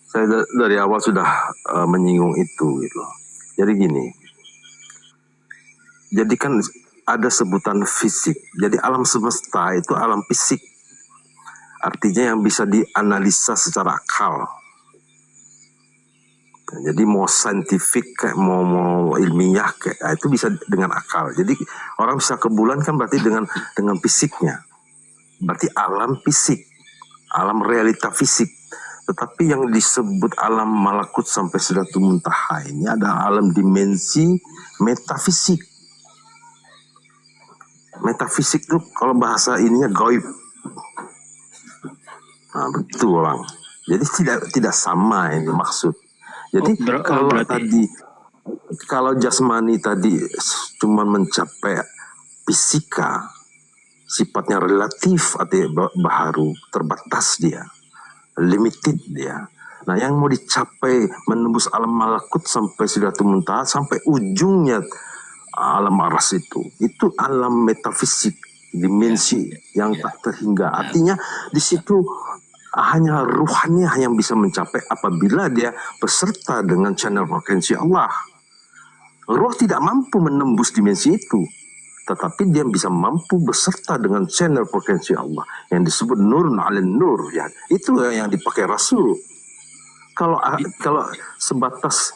Speaker 11: Saya dari awal sudah menyinggung itu gitu. Jadi gini. Jadi kan ada sebutan fisik. Jadi alam semesta itu alam fisik. Artinya yang bisa dianalisa secara akal. Jadi mau saintifik kayak mau ilmiah kayak itu bisa dengan akal. Jadi orang bisa ke bulan kan berarti dengan fisiknya. Berarti alam fisik, alam realita fisik. Tetapi yang disebut alam malakut sampai Sidratul Muntaha ini ada alam dimensi metafisik. Metafisik itu kalau bahasa ininya gaib. Nah, betul Bang. Jadi tidak sama ini maksud. Jadi kalau jasmani tadi cuma mencapai fisika, sifatnya relatif atau baharu, terbatas dia, limited dia. Nah, yang mau dicapai menembus alam malakut sampai Sidratul Muntaha sampai ujungnya alam aras itu alam metafisik, dimensi yang tak terhingga. Artinya di situ hanya ruhaniah yang bisa mencapai apabila dia beserta dengan channel frekuensi Allah. Ruh tidak mampu menembus dimensi itu, tetapi dia bisa mampu beserta dengan channel frekuensi Allah yang disebut nurun ala nur ya. Itu yang dipakai Rasul. Kalau sebatas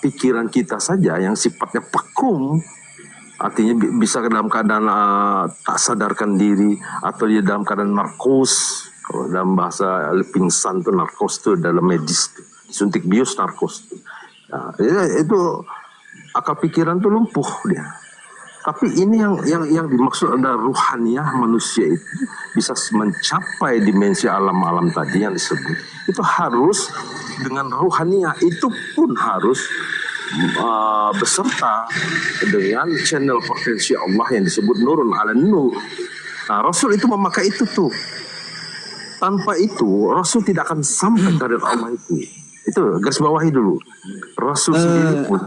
Speaker 11: pikiran kita saja yang sifatnya vakum, artinya bisa dalam keadaan tak sadarkan diri atau dia dalam keadaan narkos. Kalau dalam bahasa pingsan itu narkos itu dalam medis, disuntik bius narkos. Nah, itu akal pikiran itu lumpuh dia. Tapi ini yang dimaksud ada ruhaniyah manusia itu bisa mencapai dimensi alam-alam tadi yang disebut. Itu harus dengan ruhaniyah, itu pun harus beserta dengan channel potensi Allah yang disebut nurun ala nur. Nah, Rasul itu memakai itu tuh. Tanpa itu Rasul tidak akan sampai karir Allah itu. Itu garis bawahi dulu. Rasul sendiri pun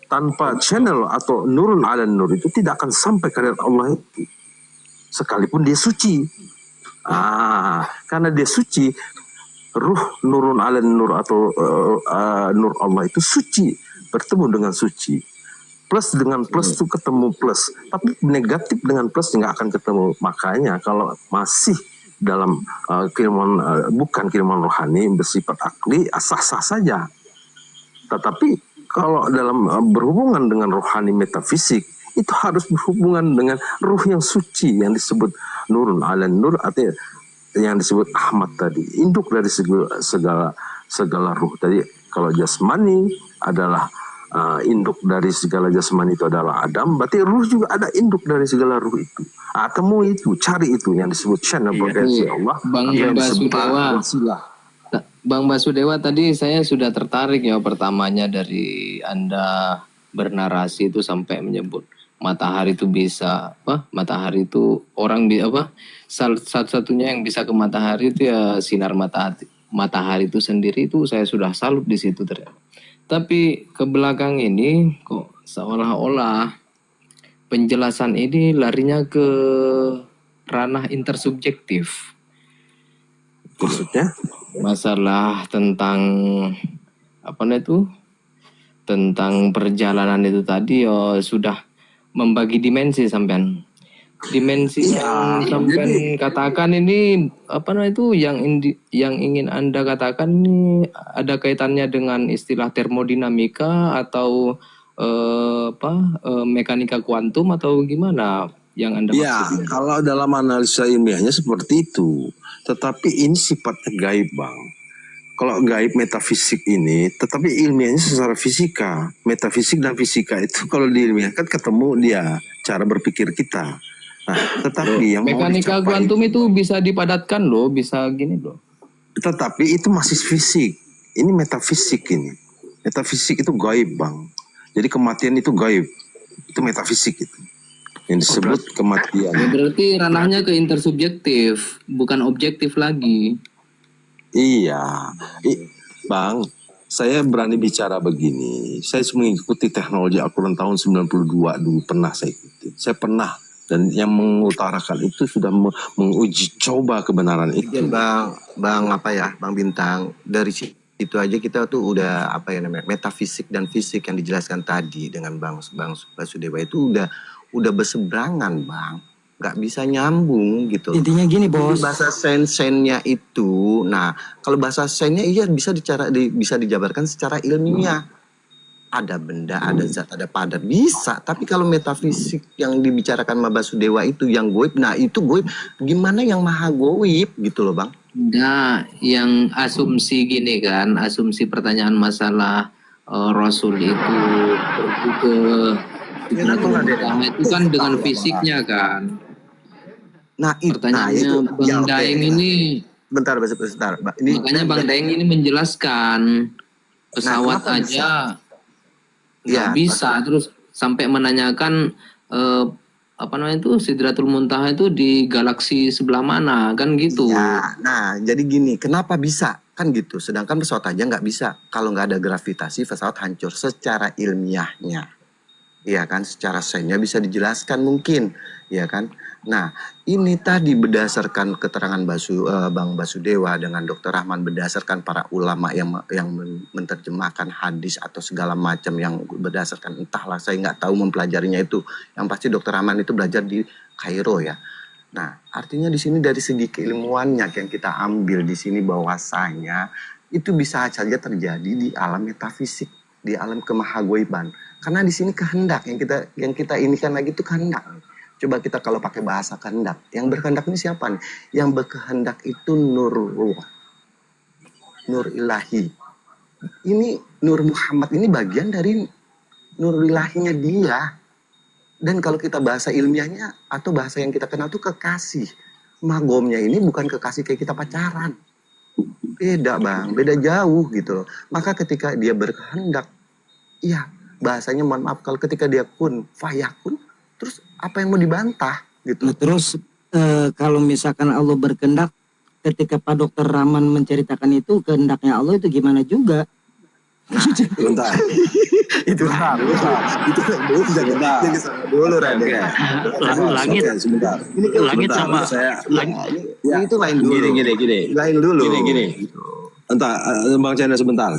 Speaker 11: tanpa channel atau nurun ala nur itu tidak akan sampai karir Allah itu. Sekalipun dia suci. Karena dia suci, ruh nurun ala nur atau nur Allah itu suci, bertemu dengan suci. Plus dengan plus itu ketemu plus. Tapi negatif dengan plus nggak akan ketemu. Makanya kalau masih dalam keilmuan bukan keilmuan rohani bersifat akli, sah-sah saja. Tetapi kalau dalam berhubungan dengan rohani metafisik, itu harus berhubungan dengan ruh yang suci yang disebut nurun ala nur, atau yang disebut Ahmad tadi, induk dari segala ruh tadi. Kalau jasmani adalah induk dari segala jasmani itu adalah Adam, berarti ruh juga ada induk dari segala ruh itu. Temui itu, cari itu yang disebut channel potensi Allah.
Speaker 8: Bang Basudewa, tadi saya sudah tertarik ya pertamanya dari Anda bernarasi itu sampai menyebut matahari itu bisa matahari itu orang satu-satunya yang bisa ke matahari itu ya sinar matahari itu sendiri. Itu saya sudah salut di situ ternyata. Tapi ke belakang ini kok seolah-olah penjelasan ini larinya ke ranah intersubjektif.
Speaker 11: Maksudnya?
Speaker 8: Masalah tentang tentang perjalanan itu tadi sudah membagi dimensi sampean. Dimensi yang sampean katakan ini yang ingin Anda katakan ini ada kaitannya dengan istilah termodinamika atau mekanika kuantum atau gimana yang Anda maksud?
Speaker 11: Ya, kalau dalam analisa ilmiahnya seperti itu. Tetapi ini sifatnya gaib, Bang. Kalau gaib metafisik ini, tetapi ilmiahnya secara fisika. Metafisik dan fisika itu kalau diilmiahkan ketemu dia cara berpikir kita. Nah, tetapi yang
Speaker 8: mekanika kuantum itu bisa dipadatkan loh, bisa gini loh.
Speaker 11: Tetapi itu masih fisik. Ini metafisik ini. Metafisik itu gaib, Bang. Jadi kematian itu gaib. Itu metafisik itu. Yang disebut kematian.
Speaker 8: Berarti ranahnya ke intersubjektif, bukan objektif lagi.
Speaker 11: Iya, Bang, saya berani bicara begini. Saya mengikuti teknologi Al-Quran tahun 92 dulu, pernah saya ikuti. Saya pernah, dan yang mengutarakan itu sudah menguji coba kebenaran itu.
Speaker 2: Bang Bintang, dari itu aja kita tuh udah metafisik dan fisik yang dijelaskan tadi dengan Bang Basudewa itu udah berseberangan, Bang. Nggak bisa nyambung gitu.
Speaker 1: Intinya gini, Bos.
Speaker 2: Bahasa sennya itu, nah kalau bahasa sennya bisa dijabarkan secara ilmiah. Ada benda, ada zat, ada padat, bisa. Tapi kalau metafisik yang dibicarakan Mbak Basudewa itu yang goib, nah itu goib. Gimana yang maha goib gitu loh, Bang?
Speaker 8: Nah, yang asumsi gini kan, asumsi pertanyaan masalah Rasul itu pergi ke itu kan dengan fisiknya kan.
Speaker 2: Nah,
Speaker 8: pertanyaannya Bang Daeng ini
Speaker 2: bentar.
Speaker 8: Makanya Bang Daeng ini menjelaskan pesawat aja nggak bisa, terus sampai menanyakan Sidratul Muntaha itu di galaksi sebelah mana kan gitu.
Speaker 2: Ya, nah jadi gini, kenapa bisa kan gitu, sedangkan pesawat aja nggak bisa. Kalau nggak ada gravitasi pesawat hancur secara ilmiahnya. Iya kan, secara sainnya bisa dijelaskan mungkin, ya kan. Nah, ini tadi berdasarkan keterangan Bang Basudewa dengan Dr. Rahman, berdasarkan para ulama yang menerjemahkan hadis atau segala macam yang berdasarkan, entahlah saya nggak tahu mempelajarinya itu. Yang pasti Dr. Rahman itu belajar di Kairo ya. Nah, artinya di sini dari segi keilmuannya yang kita ambil di sini bahwasanya itu bisa saja terjadi di alam metafisik, di alam kemahagoiban. Karena di sini kehendak yang kita inikan lagi itu kehendak. Coba kita kalau pakai bahasa kehendak, yang berkehendak ini siapa nih? Yang berkehendak itu Nurullah, Nur Ilahi. Ini Nur Muhammad ini bagian dari Nur Ilahinya dia. Dan kalau kita bahasa ilmiahnya atau bahasa yang kita kenal tuh kekasih. Magomnya ini bukan kekasih kayak kita pacaran. Beda bang, beda jauh gitu loh. Maka ketika dia berkehendak, iya bahasanya mohon maaf, kalau ketika dia kun fayakun, terus apa yang mau dibantah gitu.
Speaker 1: Nah, terus kalau misalkan Allah berkehendak, ketika Pak Dokter Rahman menceritakan itu kehendaknya Allah itu gimana juga?
Speaker 11: Bentar.
Speaker 2: Itu dulu Raden.
Speaker 13: Langit,
Speaker 11: Sebentar.
Speaker 13: langit sama
Speaker 2: Itu lain dulu.
Speaker 11: Gini.
Speaker 2: Lain dulu.
Speaker 11: Gini. Entah, Bang Chandra sebentar.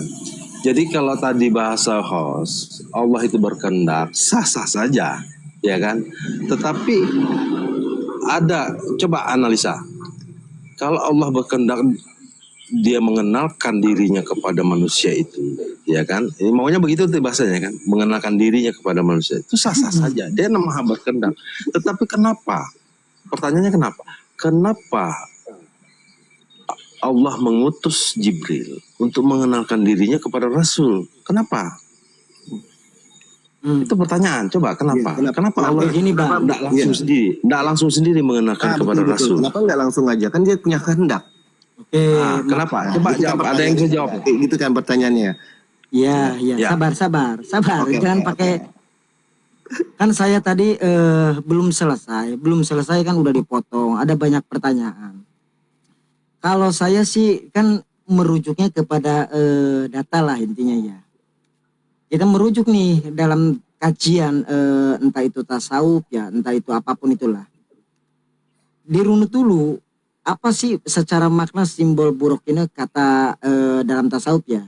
Speaker 11: Jadi kalau tadi bahasa host, Allah itu berkehendak, sah-sah saja, ya kan? Tetapi ada, coba analisa. Kalau Allah berkehendak, dia mengenalkan dirinya kepada manusia itu, ya kan? Ini maunya begitu tuh bahasanya kan, mengenalkan dirinya kepada manusia itu sah-sah saja. Dia maha berkehendak. Tetapi kenapa? Pertanyaannya kenapa? Kenapa Allah mengutus Jibril untuk mengenalkan dirinya kepada Rasul? Kenapa? Itu pertanyaan. Coba kenapa? Kenapa Allah
Speaker 1: Gini bang,
Speaker 11: tidak langsung sendiri mengenalkan kepada Rasul?
Speaker 2: Kenapa nggak langsung aja? Kan dia punya kehendak.
Speaker 1: oke.
Speaker 11: Kenapa? Coba jawab. Ada yang bisa jawab?
Speaker 2: Gitu kan pertanyaannya.
Speaker 1: Ya,
Speaker 11: Ya.
Speaker 1: sabar.
Speaker 2: Oke.
Speaker 1: Jangan pakai. Kan saya tadi belum selesai kan udah dipotong. Ada banyak pertanyaan. Kalau saya sih kan merujuknya kepada data lah intinya ya. Kita merujuk nih dalam kajian entah itu tasawuf ya, entah itu apapun itulah. Dirunut dulu apa sih secara makna simbol buruk ini kata dalam tasawuf ya.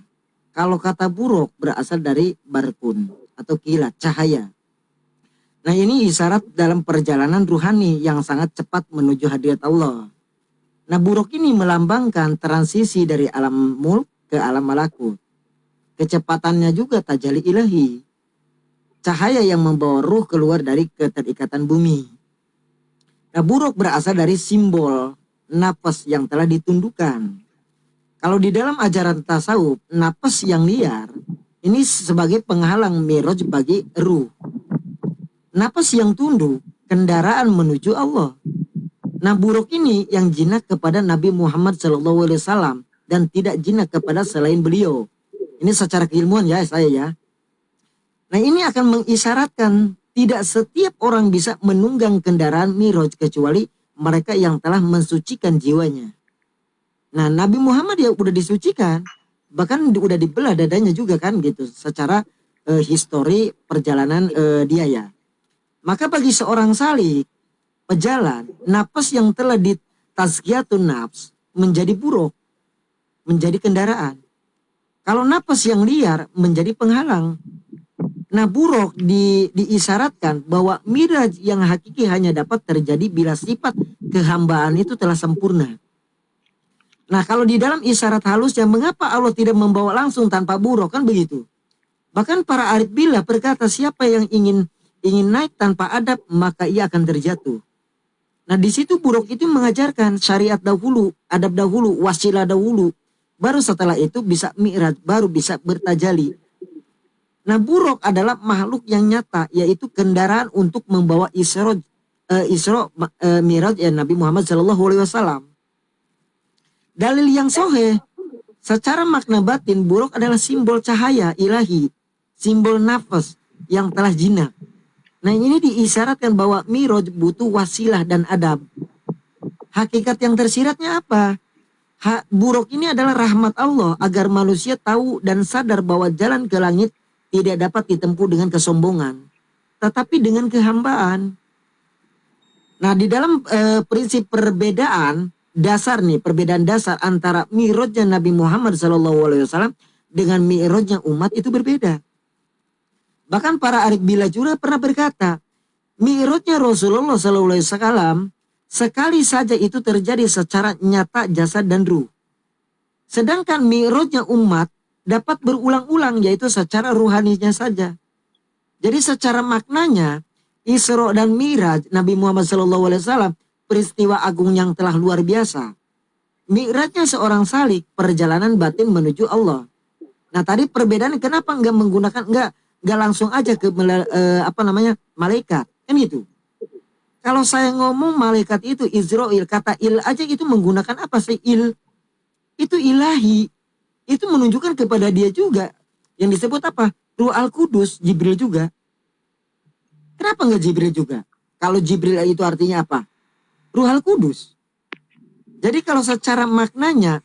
Speaker 1: Kalau kata buruk berasal dari barkun atau kilat, cahaya. Nah ini isyarat dalam perjalanan ruhani yang sangat cepat menuju hadirat Allah. Nah buruk ini melambangkan transisi dari alam mulk ke alam malakut. Kecepatannya juga tajalli ilahi. Cahaya yang membawa ruh keluar dari keterikatan bumi. Nah buruk berasal dari simbol nafas yang telah ditundukkan. Kalau di dalam ajaran tasawuf, nafas yang liar ini sebagai penghalang miraj bagi ruh. Nafas yang tunduk, kendaraan menuju Allah. Nah buruk ini yang jinak kepada Nabi Muhammad SAW dan tidak jinak kepada selain beliau. Ini secara keilmuan ya saya ya. Nah ini akan mengisyaratkan tidak setiap orang bisa menunggang kendaraan miraj kecuali mereka yang telah mensucikan jiwanya. Nah Nabi Muhammad ya udah disucikan, bahkan udah dibelah dadanya juga kan gitu secara histori perjalanan dia ya. Maka bagi seorang salik, pejalan, nafas yang telah ditazkiyatun nafs menjadi buruk, menjadi kendaraan. Kalau nafas yang liar menjadi penghalang. Nah buruk diisyaratkan bahwa miraj yang hakiki hanya dapat terjadi bila sifat kehambaan itu telah sempurna. Nah kalau di dalam isyarat halusnya mengapa Allah tidak membawa langsung tanpa buruk kan begitu. Bahkan para arif billah berkata siapa yang ingin naik tanpa adab maka ia akan terjatuh. Nah di situ buruk itu mengajarkan syariat dahulu, adab dahulu, wasilah dahulu. Baru setelah itu bisa mi'raj, baru bisa bertajali. Nah buruk adalah makhluk yang nyata yaitu kendaraan untuk membawa Isra Mi'raj ya Nabi Muhammad SAW. Dalil yang sahih secara makna batin buruk adalah simbol cahaya ilahi, simbol nafas yang telah jinak. Nah ini diisyaratkan bahwa Mi'raj butuh wasilah dan adab. Hakikat yang tersiratnya apa? Buruk ini adalah rahmat Allah agar manusia tahu dan sadar bahwa jalan ke langit tidak dapat ditempuh dengan kesombongan, tetapi dengan kehambaan. Nah di dalam prinsip perbedaan dasar nih, perbedaan dasar antara mi'rajnya Nabi Muhammad SAW dengan mi'rajnya umat itu berbeda. Bahkan para arif billah juga pernah berkata, mi'rajnya Rasulullah SAW sekali saja itu terjadi secara nyata jasad dan ruh. Sedangkan mi'rajnya umat dapat berulang-ulang yaitu secara ruhaninya saja. Jadi secara maknanya Isra dan Mi'raj Nabi Muhammad SAW peristiwa agung yang telah luar biasa. Mi'rajnya seorang salik perjalanan batin menuju Allah. Nah tadi perbedaan kenapa enggak menggunakan enggak langsung aja ke malaikat. Kan itu. Kalau saya ngomong malaikat itu Izrail, kata il aja itu menggunakan apa sih? Il itu ilahi. Itu menunjukkan kepada dia juga. Yang disebut apa? Ruh Al-Qudus, Jibril juga. Kenapa nggak Jibril juga? Kalau Jibril itu artinya apa? Ruh Al-Qudus. Jadi kalau secara maknanya